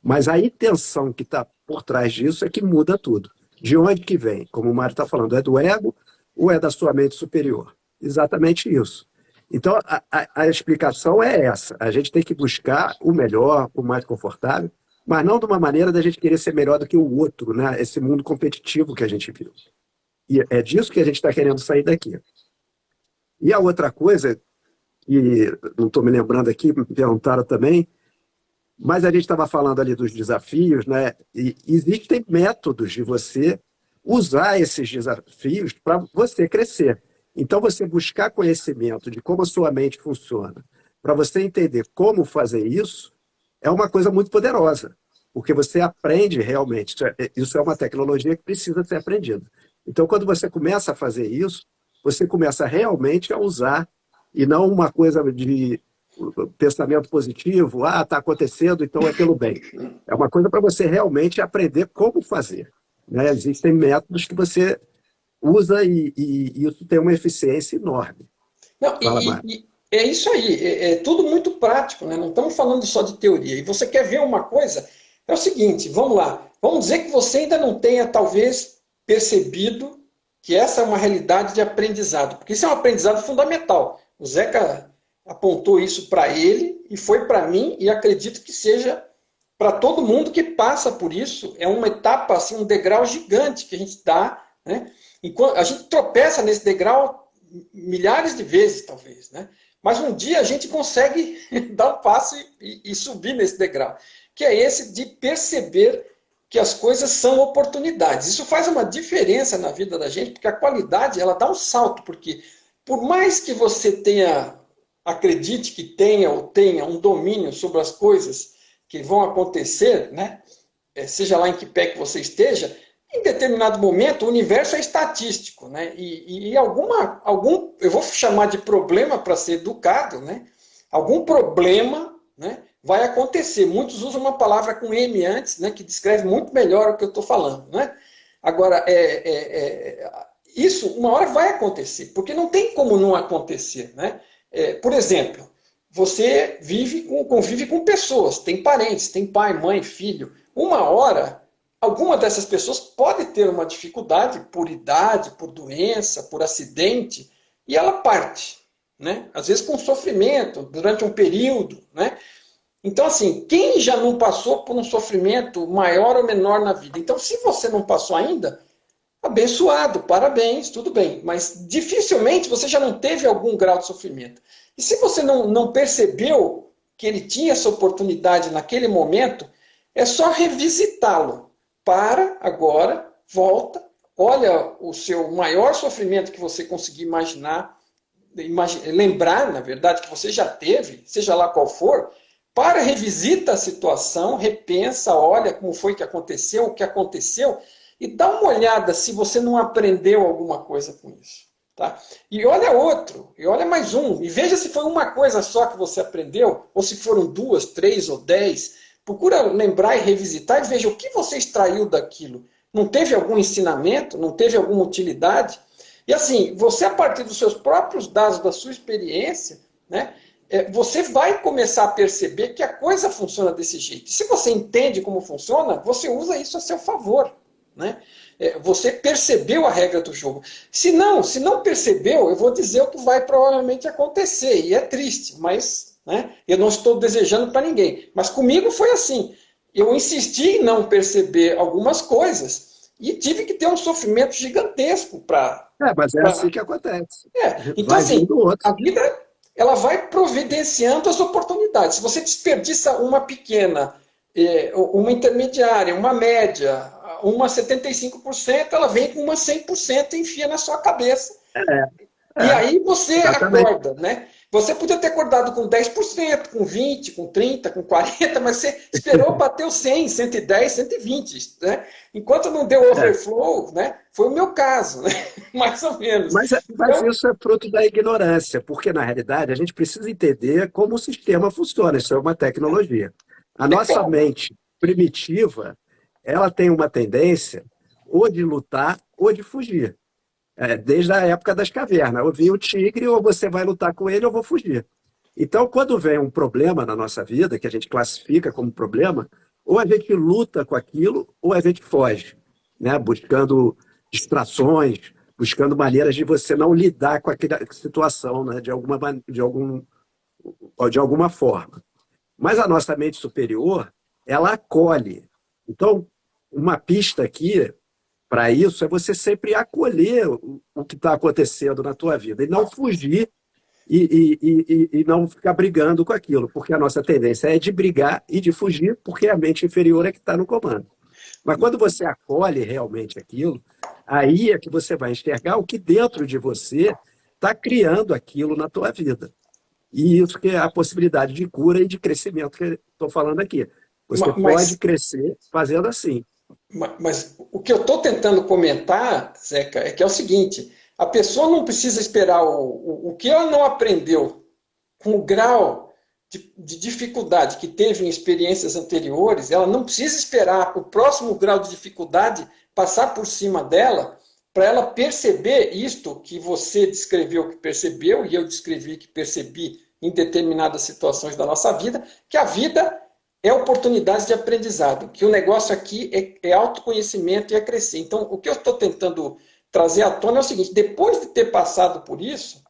Mas a intenção que está por trás disso é que muda tudo. De onde que vem? Como o Mário está falando, é do ego ou é da sua mente superior? Exatamente isso. Então, a explicação é essa. A gente tem que buscar o melhor, o mais confortável, mas não de uma maneira da gente querer ser melhor do que o outro, né? Esse mundo competitivo que a gente viu. E é disso que a gente está querendo sair daqui. E a outra coisa, que não estou me lembrando aqui, me perguntaram também, mas a gente estava falando ali dos desafios, né? E existem métodos de você usar esses desafios para você crescer. Então, você buscar conhecimento de como a sua mente funciona, para você entender como fazer isso, é uma coisa muito poderosa, porque você aprende realmente. Isso é uma tecnologia que precisa ser aprendida. Então, quando você começa a fazer isso, você começa realmente a usar, e não uma coisa de pensamento positivo, está acontecendo, então é pelo bem. É uma coisa para você realmente aprender como fazer. Né? Existem métodos que você usa e isso tem uma eficiência enorme. Não, Fala, Mário. e é isso aí, é tudo muito prático, né? Não estamos falando só de teoria. E você quer ver uma coisa? É o seguinte, vamos lá. Vamos dizer que você ainda não tenha, talvez, percebido que essa é uma realidade de aprendizado, porque isso é um aprendizado fundamental. O Zeca apontou isso para ele e foi para mim, e acredito que seja para todo mundo que passa por isso. É uma etapa, assim, um degrau gigante que a gente dá, né? Enquanto a gente tropeça nesse degrau milhares de vezes, talvez, né? Mas um dia a gente consegue dar um passo e subir nesse degrau, que é esse de perceber que as coisas são oportunidades. Isso faz uma diferença na vida da gente, porque a qualidade, ela dá um salto, porque por mais que você tenha, acredite que tenha ou tenha um domínio sobre as coisas que vão acontecer, né? Seja lá em que pé que você esteja, em determinado momento o universo é estatístico, né? E algum, eu vou chamar de problema para ser educado, né? Algum problema, né, vai acontecer. Muitos usam uma palavra com M antes, né, que descreve muito melhor o que eu estou falando, né? Agora, isso uma hora vai acontecer, porque não tem como não acontecer, né? Por exemplo, você convive com pessoas, tem parentes, tem pai, mãe, filho. Uma hora, alguma dessas pessoas pode ter uma dificuldade por idade, por doença, por acidente, e ela parte, né? Às vezes com sofrimento, durante um período, né? Então, assim, quem já não passou por um sofrimento maior ou menor na vida? Então, se você não passou ainda, abençoado, parabéns, tudo bem. Mas dificilmente você já não teve algum grau de sofrimento. E se você não percebeu que ele tinha essa oportunidade naquele momento, é só revisitá-lo. Para agora, volta, olha o seu maior sofrimento que você conseguir imaginar, lembrar, na verdade, que você já teve, seja lá qual for, para, revisita a situação, repensa, olha como foi que aconteceu, o que aconteceu, e dá uma olhada se você não aprendeu alguma coisa com isso. Tá? E olha outro, e olha mais um, e veja se foi uma coisa só que você aprendeu, ou se foram 2, 3 ou 10. Procura lembrar e revisitar e veja o que você extraiu daquilo. Não teve algum ensinamento? Não teve alguma utilidade? E assim, você a partir dos seus próprios dados, da sua experiência, né, você vai começar a perceber que a coisa funciona desse jeito. Se você entende como funciona, você usa isso a seu favor. Né? Você percebeu a regra do jogo. Se não percebeu, eu vou dizer o que vai provavelmente acontecer. E é triste, mas, né, eu não estou desejando para ninguém. Mas comigo foi assim. Eu insisti em não perceber algumas coisas e tive que ter um sofrimento gigantesco para... Mas é assim que acontece. Então, Vai assim, vindo outro. a vida ela vai providenciando as oportunidades. Se você desperdiça uma pequena, uma intermediária, uma média, uma 75%, ela vem com uma 100% e enfia na sua cabeça. E aí você Exatamente. acorda, né? Você podia ter acordado com 10%, com 20%, com 30%, com 40%, mas você esperou bater o 100, 110, 120%. Né? Enquanto não deu overflow, né? Foi o meu caso, né? Mais ou menos. Mas Então, isso é fruto da ignorância, porque, na realidade, a gente precisa entender como o sistema funciona. Isso é uma tecnologia. A nossa legal. mente primitiva, ela tem uma tendência ou de lutar ou de fugir. Desde a época das cavernas. Ou vi o tigre, ou você vai lutar com ele, ou eu vou fugir. Então, quando vem um problema na nossa vida, que a gente classifica como problema, ou a gente luta com aquilo, ou a gente foge, né? Buscando distrações, buscando maneiras de você não lidar com aquela situação, né? De alguma forma. Mas a nossa mente superior, ela acolhe. Então, uma pista aqui para isso é você sempre acolher o que está acontecendo na tua vida e não fugir e não ficar brigando com aquilo, porque a nossa tendência é de brigar e de fugir, porque a mente inferior é que está no comando. Mas quando você acolhe realmente aquilo, aí é que você vai enxergar o que dentro de você está criando aquilo na tua vida. E isso que é a possibilidade de cura e de crescimento que eu estou falando aqui. Você pode Mas, crescer fazendo assim. mas o que eu estou tentando comentar, Zeca, é que é o seguinte: a pessoa não precisa esperar o que ela não aprendeu com o grau de dificuldade que teve em experiências anteriores, ela não precisa esperar o próximo grau de dificuldade passar por cima dela para ela perceber isto que você descreveu que percebeu e eu descrevi que percebi em determinadas situações da nossa vida, que a vida é oportunidade de aprendizado, que o negócio aqui é autoconhecimento e é crescer. Então, o que eu estou tentando trazer à tona é o seguinte: depois de ter passado por isso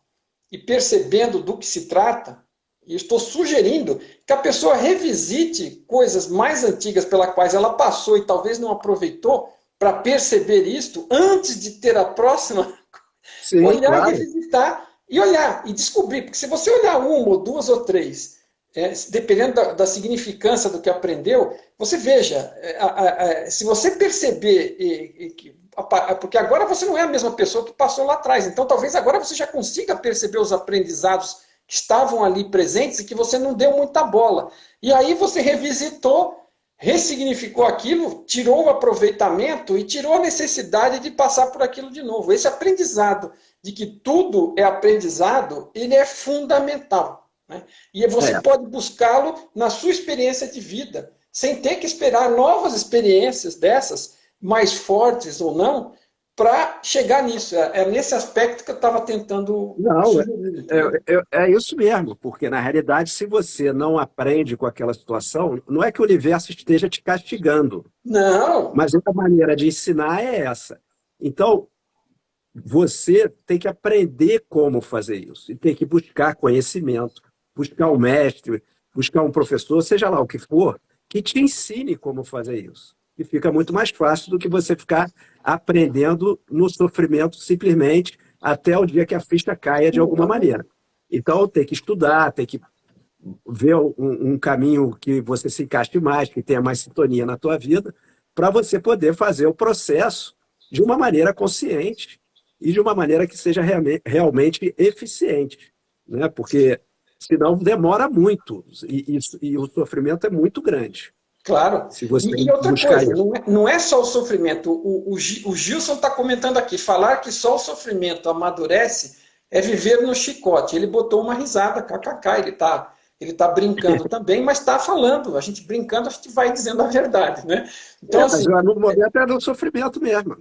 e percebendo do que se trata, e estou sugerindo que a pessoa revisite coisas mais antigas pelas quais ela passou e talvez não aproveitou para perceber isto antes de ter a próxima, Sim, olhar e claro. revisitar e olhar e descobrir. Porque se você olhar uma ou duas ou três, dependendo da significância do que aprendeu, você veja, se você perceber, porque agora você não é a mesma pessoa que passou lá atrás, então talvez agora você já consiga perceber os aprendizados que estavam ali presentes e que você não deu muita bola. E aí você revisitou, ressignificou aquilo, tirou o aproveitamento e tirou a necessidade de passar por aquilo de novo. Esse aprendizado de que tudo é aprendizado, ele é fundamental. Né? E você É. pode buscá-lo na sua experiência de vida, sem ter que esperar novas experiências dessas, mais fortes ou não, para chegar nisso. É nesse aspecto que eu estava tentando Não, sugerir, entendeu? é isso mesmo, porque na realidade, se você não aprende com aquela situação, não é que o universo esteja te castigando, Não, mas a maneira de ensinar é essa. Então, você tem que aprender como fazer isso, e tem que buscar conhecimento, buscar um mestre, buscar um professor, seja lá o que for, que te ensine como fazer isso. E fica muito mais fácil do que você ficar aprendendo no sofrimento simplesmente até o dia que a ficha caia de alguma não. maneira. Então, tem que estudar, tem que ver um caminho que você se encaixe mais, que tenha mais sintonia na tua vida, para você poder fazer o processo de uma maneira consciente e de uma maneira que seja realmente eficiente, né? Porque senão demora muito e o sofrimento é muito grande Claro. se você E outra buscar coisa, isso. não é só o sofrimento. O Gilson está comentando aqui, falar que só o sofrimento amadurece é viver no chicote. Ele botou uma risada, kkk, ele tá brincando também, mas está falando. A gente brincando, a gente vai dizendo a verdade, né? Então, É, mas assim, no momento é no sofrimento mesmo.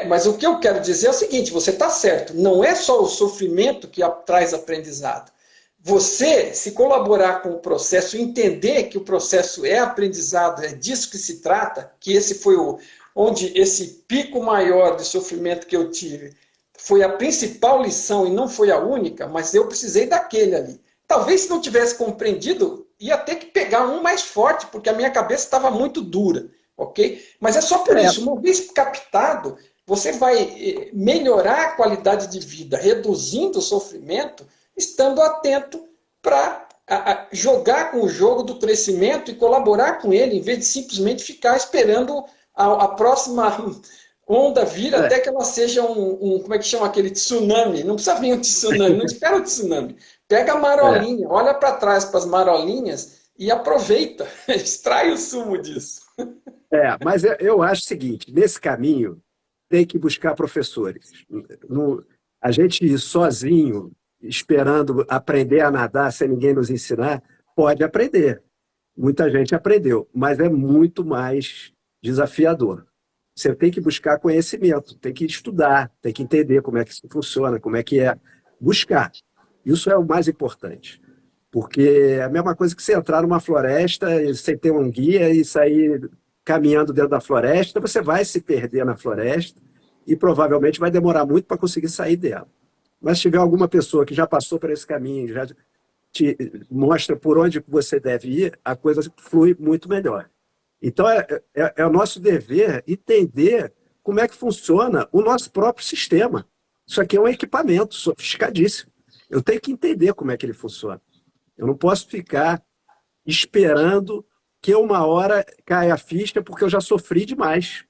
mas o que eu quero dizer é o seguinte: você está certo, não é só o sofrimento que traz aprendizado. Você, se colaborar com o processo, entender que o processo é aprendizado, é disso que se trata, que esse foi onde esse pico maior de sofrimento que eu tive foi a principal lição e não foi a única, mas eu precisei daquele ali. Talvez se não tivesse compreendido, ia ter que pegar um mais forte, porque a minha cabeça estava muito dura, ok? Mas é só por É, isso, uma vez captado, você vai melhorar a qualidade de vida, reduzindo o sofrimento, estando atento para jogar com o jogo do crescimento e colaborar com ele, em vez de simplesmente ficar esperando a próxima onda vir é, até que ela seja como é que chama aquele tsunami? Não precisa vir um tsunami, não espera o tsunami. Pega a é. marolinha, olha para trás para as marolinhas e aproveita, extrai o sumo disso. Mas eu acho o seguinte, nesse caminho tem que buscar professores. A gente ir sozinho, esperando aprender a nadar sem ninguém nos ensinar, pode aprender. Muita gente aprendeu, mas é muito mais desafiador. Você tem que buscar conhecimento, tem que estudar, tem que entender como é que isso funciona, como é que é. Buscar. Isso é o mais importante. Porque é a mesma coisa que você entrar numa floresta sem ter um guia e sair caminhando dentro da floresta, você vai se perder na floresta e provavelmente vai demorar muito para conseguir sair dela. Mas se tiver alguma pessoa que já passou por esse caminho, já te, te, mostra por onde você deve ir, a coisa flui muito melhor. Então, é o nosso dever entender como é que funciona o nosso próprio sistema. Isso aqui é um equipamento sofisticadíssimo. Eu tenho que entender como é que ele funciona. Eu não posso ficar esperando que uma hora caia a ficha, porque eu já sofri demais.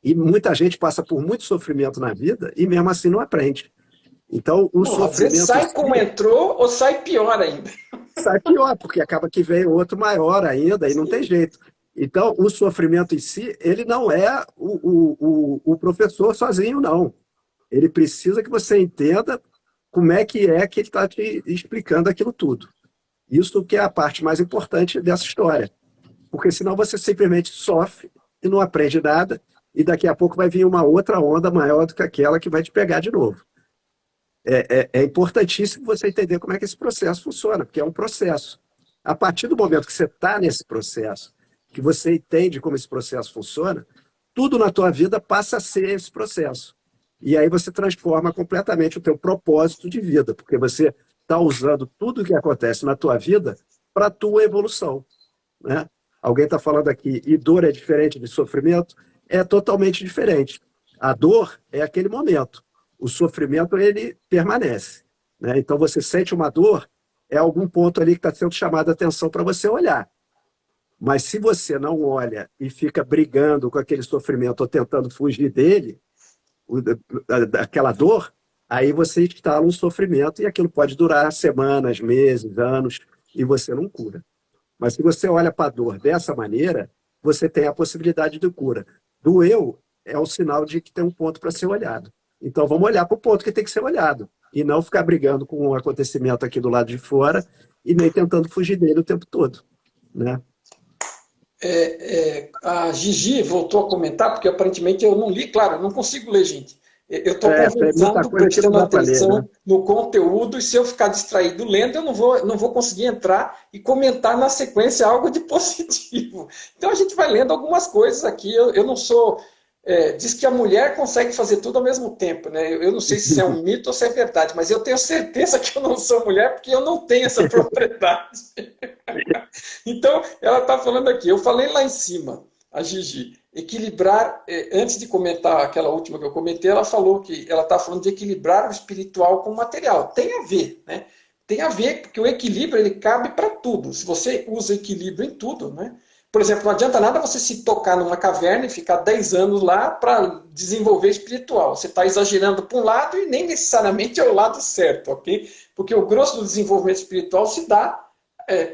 E muita gente passa por muito sofrimento na vida e mesmo assim não aprende. Então, o Bom, às vezes sofrimento em sai como si entrou ou sai pior ainda. sai pior, porque acaba que vem outro maior ainda e não tem Sim. jeito. Então, o sofrimento em si, ele não é o professor sozinho, não. Ele precisa que você entenda como é que ele está te explicando aquilo tudo. Isso que é a parte mais importante dessa história. Porque senão você simplesmente sofre e não aprende nada, e daqui a pouco vai vir uma outra onda maior do que aquela que vai te pegar de novo. É importantíssimo você entender como é que esse processo funciona, porque é um processo. A partir do momento que você está nesse processo, que você entende como esse processo funciona, tudo na tua vida passa a ser esse processo. E aí você transforma completamente o teu propósito de vida, porque você está usando tudo o que acontece na tua vida para a tua evolução, né? Alguém está falando aqui, e dor é diferente de sofrimento? É totalmente diferente. A dor é aquele momento. O sofrimento, ele permanece, né? Então, você sente uma dor, é algum ponto ali que está sendo chamado a atenção para você olhar. Mas se você não olha e fica brigando com aquele sofrimento ou tentando fugir dele, daquela dor, aí você instala um sofrimento e aquilo pode durar semanas, meses, anos, e você não cura. Mas se você olha para a dor dessa maneira, você tem a possibilidade de cura. Doeu é um sinal de que tem um ponto para ser olhado. Então vamos olhar para o ponto que tem que ser olhado. E não ficar brigando com um acontecimento aqui do lado de fora e nem tentando fugir dele o tempo todo, né? A Gigi voltou a comentar, porque aparentemente eu não li, claro, eu não consigo ler, gente. Eu estou Tem muita conversando, coisa que não prestando dá para ler, né? atenção no conteúdo, e se eu ficar distraído lendo, eu não vou conseguir entrar e comentar na sequência algo de positivo. Então a gente vai lendo algumas coisas aqui. Eu não sou. Diz que a mulher consegue fazer tudo ao mesmo tempo, né? Eu não sei se isso é um mito ou se é verdade, mas eu tenho certeza que eu não sou mulher porque eu não tenho essa propriedade. Então, ela está falando aqui, eu falei lá em cima, a Gigi, equilibrar, antes de comentar aquela última que eu comentei, ela falou que ela está falando de equilibrar o espiritual com o material. Tem a ver, né? Tem a ver, porque o equilíbrio ele cabe para tudo. Se você usa equilíbrio em tudo, né? Por exemplo, não adianta nada você se tocar numa caverna e ficar 10 anos lá para desenvolver espiritual. Você está exagerando para um lado e nem necessariamente é o lado certo, ok? Porque o grosso do desenvolvimento espiritual se dá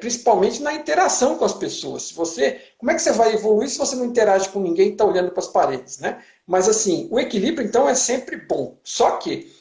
principalmente na interação com as pessoas. Como é que você vai evoluir se você não interage com ninguém e está olhando para as paredes, né? Mas assim, o equilíbrio então é sempre bom. Só que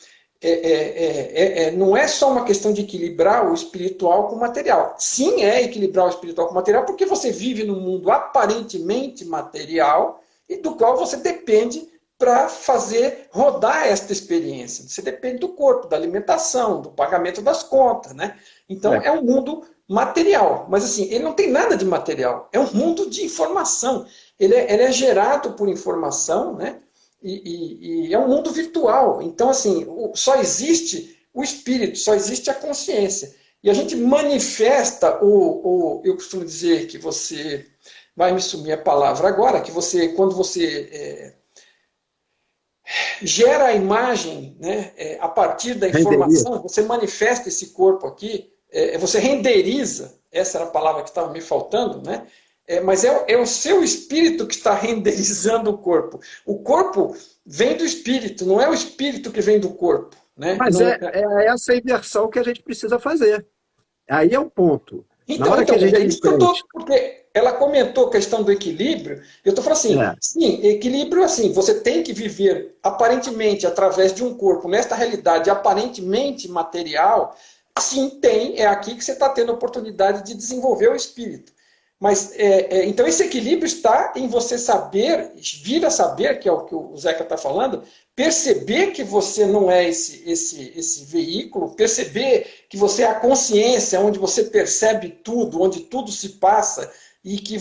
não é só uma questão de equilibrar o espiritual com o material. Sim, é equilibrar o espiritual com o material, porque você vive num mundo aparentemente material e do qual você depende para fazer rodar esta experiência. Você depende do corpo, da alimentação, do pagamento das contas, né? Então É. é um mundo material, mas assim, ele não tem nada de material, é um mundo de informação. Ele é gerado por informação, né? E é um mundo virtual. Então, assim, só existe o espírito, só existe a consciência. E a gente manifesta eu costumo dizer que você, vai me sumir a palavra agora, que você, quando você gera a imagem, né, a partir da Renderia. informação, você manifesta esse corpo aqui, você renderiza, essa era a palavra que estava me faltando, né? Mas é o seu espírito que está renderizando o corpo. O corpo vem do espírito, não é o espírito que vem do corpo. Né? Mas Não, é essa inversão que a gente precisa fazer. Aí é o ponto. Na hora que a mas é gente isso que eu estou. entende. Porque ela comentou a questão do equilíbrio, eu estou falando assim: É, sim, equilíbrio assim, você tem que viver aparentemente através de um corpo, nesta realidade aparentemente material. Sim, tem, é aqui que você está tendo a oportunidade de desenvolver o espírito. Mas, então, esse equilíbrio está em você saber, vir a saber, que é o que o Zeca está falando, perceber que você não é esse veículo, perceber que você é a consciência, onde você percebe tudo, onde tudo se passa, e que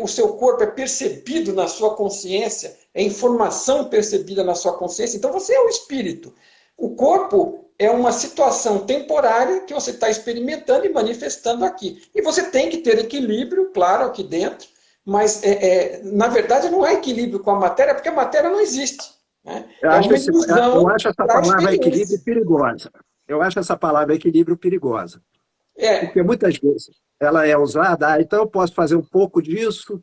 o seu corpo é percebido na sua consciência, é informação percebida na sua consciência, então você é o espírito. O corpo é uma situação temporária que você está experimentando e manifestando aqui. E você tem que ter equilíbrio, claro, aqui dentro, mas na verdade não há equilíbrio com a matéria, porque a matéria não existe. Né? É uma Eu ilusão acho essa para a palavra equilíbrio experiência. perigosa. Eu acho essa palavra equilíbrio perigosa. Porque É, muitas vezes ela é usada, então eu posso fazer um pouco disso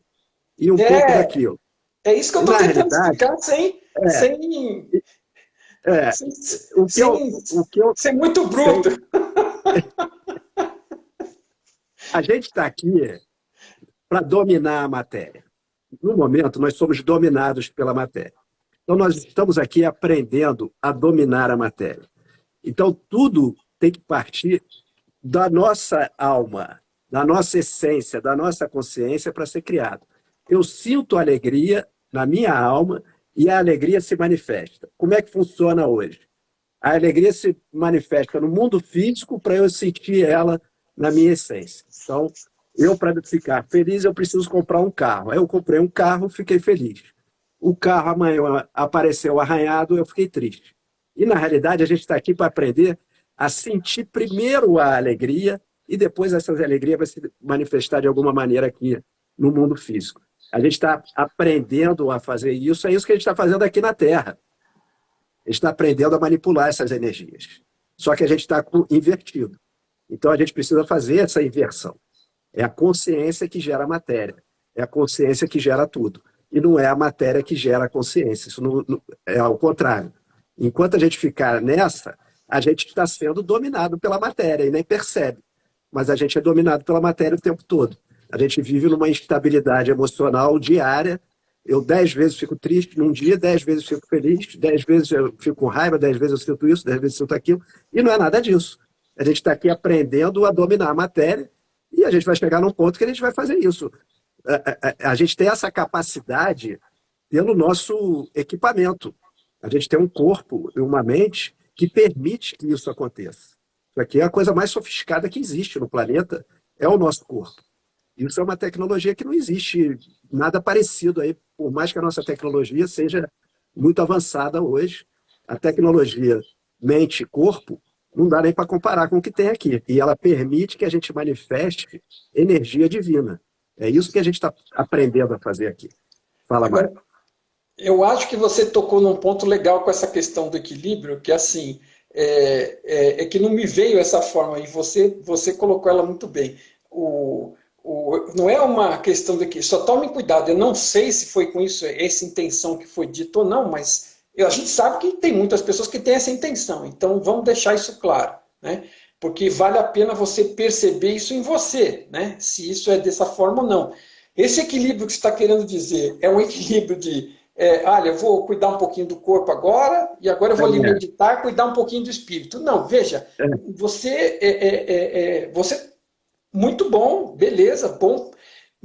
e um pouco é, daquilo. é isso que eu E estou na tentando realidade, explicar é, sem, é, sem, o que eu, sem o que eu ser muito sei, bruto. a gente está aqui para dominar a matéria. No momento, nós somos dominados pela matéria. Então, nós estamos aqui aprendendo a dominar a matéria. Então, tudo tem que partir da nossa alma, da nossa essência, da nossa consciência para ser criado. Eu sinto alegria na minha alma e a alegria se manifesta. Como é que funciona hoje? A alegria se manifesta no mundo físico para eu sentir ela na minha essência. Então, eu, para ficar feliz, eu preciso comprar um carro. Aí eu comprei um carro, fiquei feliz. O carro amanhã apareceu arranhado, eu fiquei triste. E, na realidade, a gente está aqui para aprender a sentir primeiro a alegria e depois essa alegria vai se manifestar de alguma maneira aqui no mundo físico. A gente está aprendendo a fazer isso, é isso que a gente está fazendo aqui na Terra. A gente está aprendendo a manipular essas energias. Só que a gente está invertido. Então a gente precisa fazer essa inversão. É a consciência que gera a matéria. É a consciência que gera tudo. E não é a matéria que gera a consciência. Isso é ao contrário. Enquanto a gente ficar nessa, a gente está sendo dominado pela matéria e nem percebe. Mas a gente é dominado pela matéria o tempo todo. A gente vive numa instabilidade emocional diária. Eu 10 vezes fico triste num dia, 10 vezes fico feliz, 10 vezes eu fico com raiva, 10 vezes eu sinto isso, 10 vezes eu sinto aquilo. E não é nada disso. A gente está aqui aprendendo a dominar a matéria e a gente vai chegar num ponto que a gente vai fazer isso. A gente tem essa capacidade pelo nosso equipamento. A gente tem um corpo e uma mente que permite que isso aconteça. Isso aqui é a coisa mais sofisticada que existe no planeta, é o nosso corpo. Isso é uma tecnologia que não existe nada parecido aí, por mais que a nossa tecnologia seja muito avançada hoje. A tecnologia mente-corpo não dá nem para comparar com o que tem aqui. E ela permite que a gente manifeste energia divina. É isso que a gente está aprendendo a fazer aqui. Fala, Mário. Agora, eu acho que você tocou num ponto legal com essa questão do equilíbrio, que assim, é que não me veio essa forma, e você colocou ela muito bem. Não é uma questão de que, só tome cuidado, eu não sei se foi com isso, essa intenção que foi dito ou não, mas a gente sabe que tem muitas pessoas que têm essa intenção, então vamos deixar isso claro, né? Porque vale a pena você perceber isso em você, né? Se isso é dessa forma ou não. Esse equilíbrio que você está querendo dizer é um equilíbrio de, olha, eu vou cuidar um pouquinho do corpo agora, e agora eu vou ali É, meditar, cuidar um pouquinho do espírito. Não, veja, é, você muito bom, beleza, bom,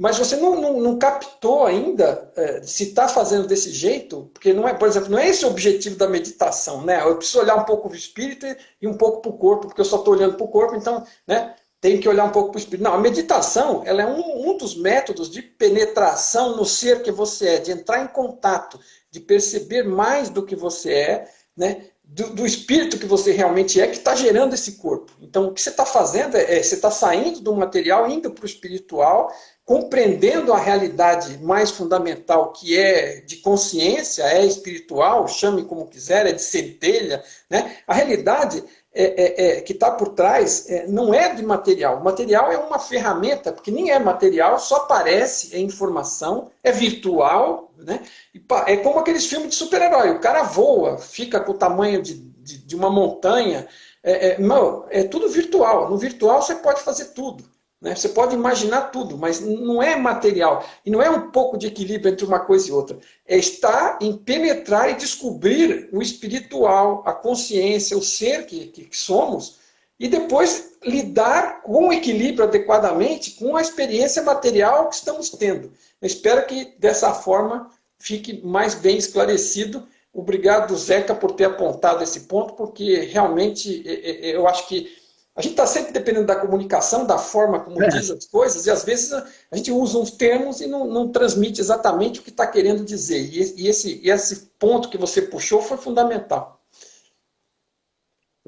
mas você não captou ainda se está fazendo desse jeito, porque não é, por exemplo, não é esse o objetivo da meditação, né? Eu preciso olhar um pouco para o espírito e um pouco para o corpo, porque eu só estou olhando para o corpo, então, né? Tem que olhar um pouco para o espírito. Não, a meditação, ela é um dos métodos de penetração no ser que você é, de entrar em contato, de perceber mais do que você é, né? Do espírito que você realmente é, que está gerando esse corpo. Então, o que você está fazendo você está saindo do material, indo para o espiritual, compreendendo a realidade mais fundamental, que é de consciência, é espiritual, chame como quiser, é de centelha. Né? A realidade que está por trás não é de material. O material é uma ferramenta, porque nem é material, só aparece, é informação, é virtual. Né? É como aqueles filmes de super-herói. O cara voa, fica com o tamanho de uma montanha. Não, é tudo virtual. No virtual você pode fazer tudo. Né? Você pode imaginar tudo, mas não é material. E não é um pouco de equilíbrio entre uma coisa e outra. É estar em penetrar e descobrir o espiritual, a consciência, o ser que somos, e depois lidar com o equilíbrio adequadamente com a experiência material que estamos tendo. Eu espero que dessa forma fique mais bem esclarecido. Obrigado, Zeca, por ter apontado esse ponto, porque realmente eu acho que a gente está sempre dependendo da comunicação, da forma como diz as coisas, e às vezes a gente usa uns termos e não transmite exatamente o que está querendo dizer. E esse ponto que você puxou foi fundamental.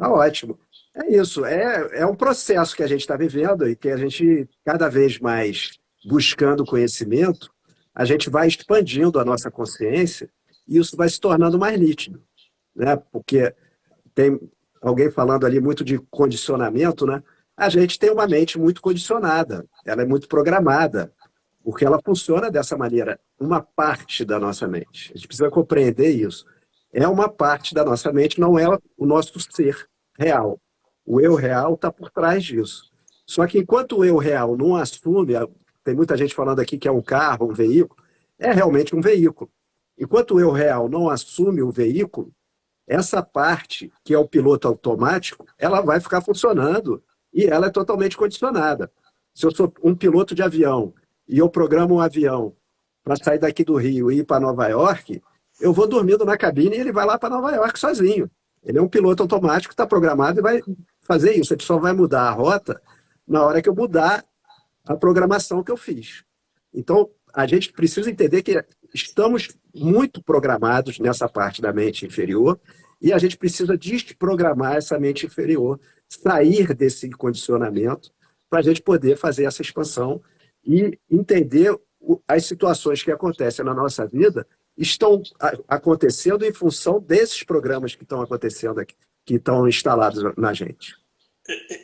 tá ótimo. É isso, é um processo que a gente está vivendo e que a gente, cada vez mais buscando conhecimento, a gente vai expandindo a nossa consciência e isso vai se tornando mais nítido, né? Porque tem alguém falando ali muito de condicionamento, né? A gente tem uma mente muito condicionada, ela é muito programada, porque ela funciona dessa maneira, uma parte da nossa mente. A gente precisa compreender isso. É uma parte da nossa mente, não é o nosso ser real. O eu real está por trás disso. Só que enquanto o eu real não assume, tem muita gente falando aqui que é um carro, um veículo, é realmente um veículo. Enquanto o eu real não assume o veículo, essa parte, que é o piloto automático, ela vai ficar funcionando e ela é totalmente condicionada. Se eu sou um piloto de avião e eu programo um avião para sair daqui do Rio e ir para Nova York, eu vou dormindo na cabine e ele vai lá para Nova York sozinho. Ele é um piloto automático, está programado e vai fazer isso. Ele só vai mudar a rota na hora que eu mudar a programação que eu fiz. Então, a gente precisa entender que estamos muito programados nessa parte da mente inferior e a gente precisa desprogramar essa mente inferior, sair desse condicionamento para a gente poder fazer essa expansão e entender as situações que acontecem na nossa vida estão acontecendo em função desses programas que estão acontecendo aqui, que estão instalados na gente.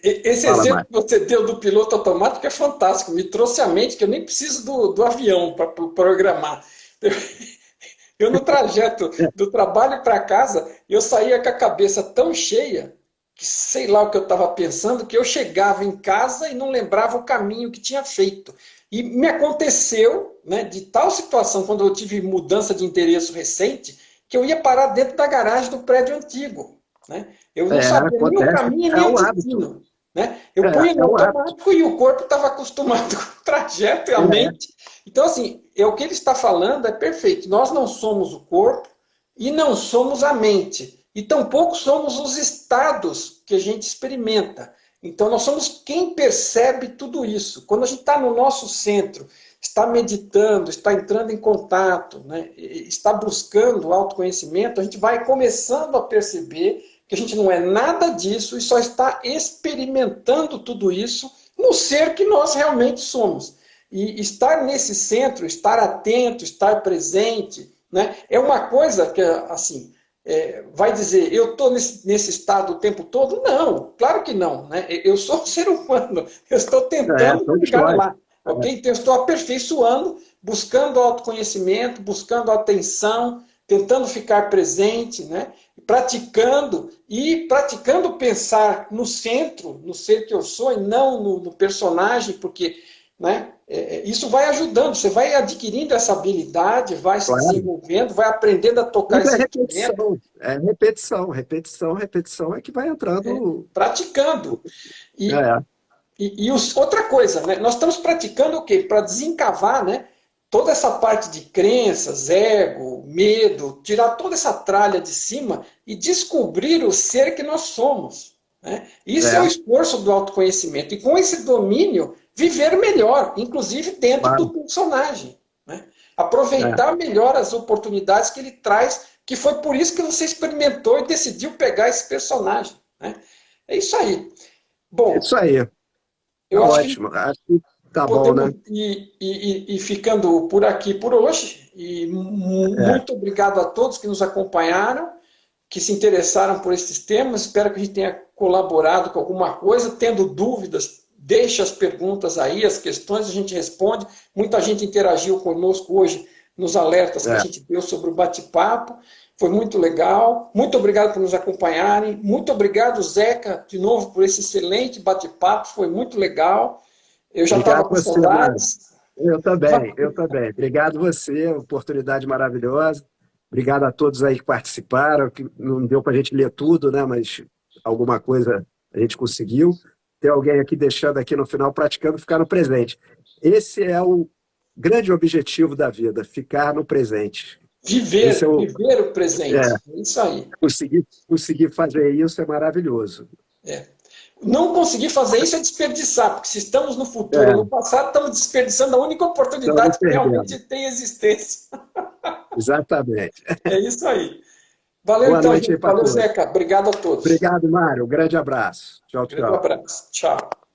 Esse Fala, exemplo Mário. que você deu do piloto automático é fantástico. Me trouxe à mente que eu nem preciso do avião para programar. Eu, no trajeto do trabalho para casa, eu saía com a cabeça tão cheia que sei lá o que eu estava pensando, que eu chegava em casa e não lembrava o caminho que tinha feito. E me aconteceu, né, de tal situação, quando eu tive mudança de endereço recente, que eu ia parar dentro da garagem do prédio antigo. Né? Eu não sabia nem o Acontece, caminho é nem o um hábito. destino. Né? Eu punha É no um hábito. automático e o corpo estava acostumado com o trajeto e a É, mente. Então, assim, o que ele está falando é perfeito. Nós não somos o corpo e não somos a mente. E tampouco somos os estados que a gente experimenta. Então, nós somos quem percebe tudo isso. Quando a gente está no nosso centro, está meditando, está entrando em contato, né, está buscando o autoconhecimento, a gente vai começando a perceber que a gente não é nada disso e só está experimentando tudo isso no ser que nós realmente somos. E estar nesse centro, estar atento, estar presente, né, é uma coisa que, assim, vai dizer, eu estou nesse estado o tempo todo? Não, claro que não. Né? Eu sou um ser humano, eu estou tentando todos chegar nós. lá. Okay? Então, eu estou aperfeiçoando, buscando autoconhecimento, buscando atenção, tentando ficar presente, né? Praticando pensar no centro, no ser que eu sou, e não no personagem, porque, né, isso vai ajudando, você vai adquirindo essa habilidade, vai se Claro. desenvolvendo, vai aprendendo a tocar Tudo é esse instrumento, repetição. É repetição, repetição, repetição é que vai entrando. praticando. E, É, outra coisa, né, nós estamos praticando o quê? Para desencavar, né, toda essa parte de crenças, ego, medo, tirar toda essa tralha de cima e descobrir o ser que nós somos. Né? Isso é o é, esforço do autoconhecimento. E com esse domínio, viver melhor, inclusive dentro do claro. personagem. Né? É, Aproveitar melhor as oportunidades que ele traz, que foi por isso que você experimentou e decidiu pegar esse personagem. Né? É isso aí. é Bom, isso aí. Tá eu acho que ótimo. Acho que tá bom, podemos né? ir ficando por aqui por hoje. E É, muito obrigado a todos que nos acompanharam, que se interessaram por esses temas. Espero que a gente tenha colaborado com alguma coisa. Tendo dúvidas, deixe as perguntas aí, as questões, a gente responde. Muita gente interagiu conosco hoje nos alertas que a é. gente deu sobre o bate-papo. Foi muito legal. Muito obrigado por nos acompanharem. Muito obrigado, Zeca, de novo, por esse excelente bate-papo. Foi muito legal. Eu já estava Obrigado com você, Mário. saudades. Eu também, eu também. Obrigado você, oportunidade maravilhosa. Obrigado a todos aí que participaram, que não deu para a gente ler tudo, né? Mas alguma coisa a gente conseguiu. Tem alguém aqui deixando aqui no final, praticando ficar no presente. Esse é o grande objetivo da vida, ficar no presente. Esse é o, Viver o é, presente. É isso aí. conseguir fazer isso é maravilhoso. É. Não conseguir fazer isso é desperdiçar, porque se estamos no futuro ou no É, passado, estamos desperdiçando a única estamos oportunidade que realmente perdendo. tem existência. Exatamente. É isso aí. Valeu Boa então, noite aí gente. para Valeu, todos. Zeca. Obrigado a todos. Obrigado, Mário. Um grande abraço. Tchau, Grande tchau. abraço. Tchau.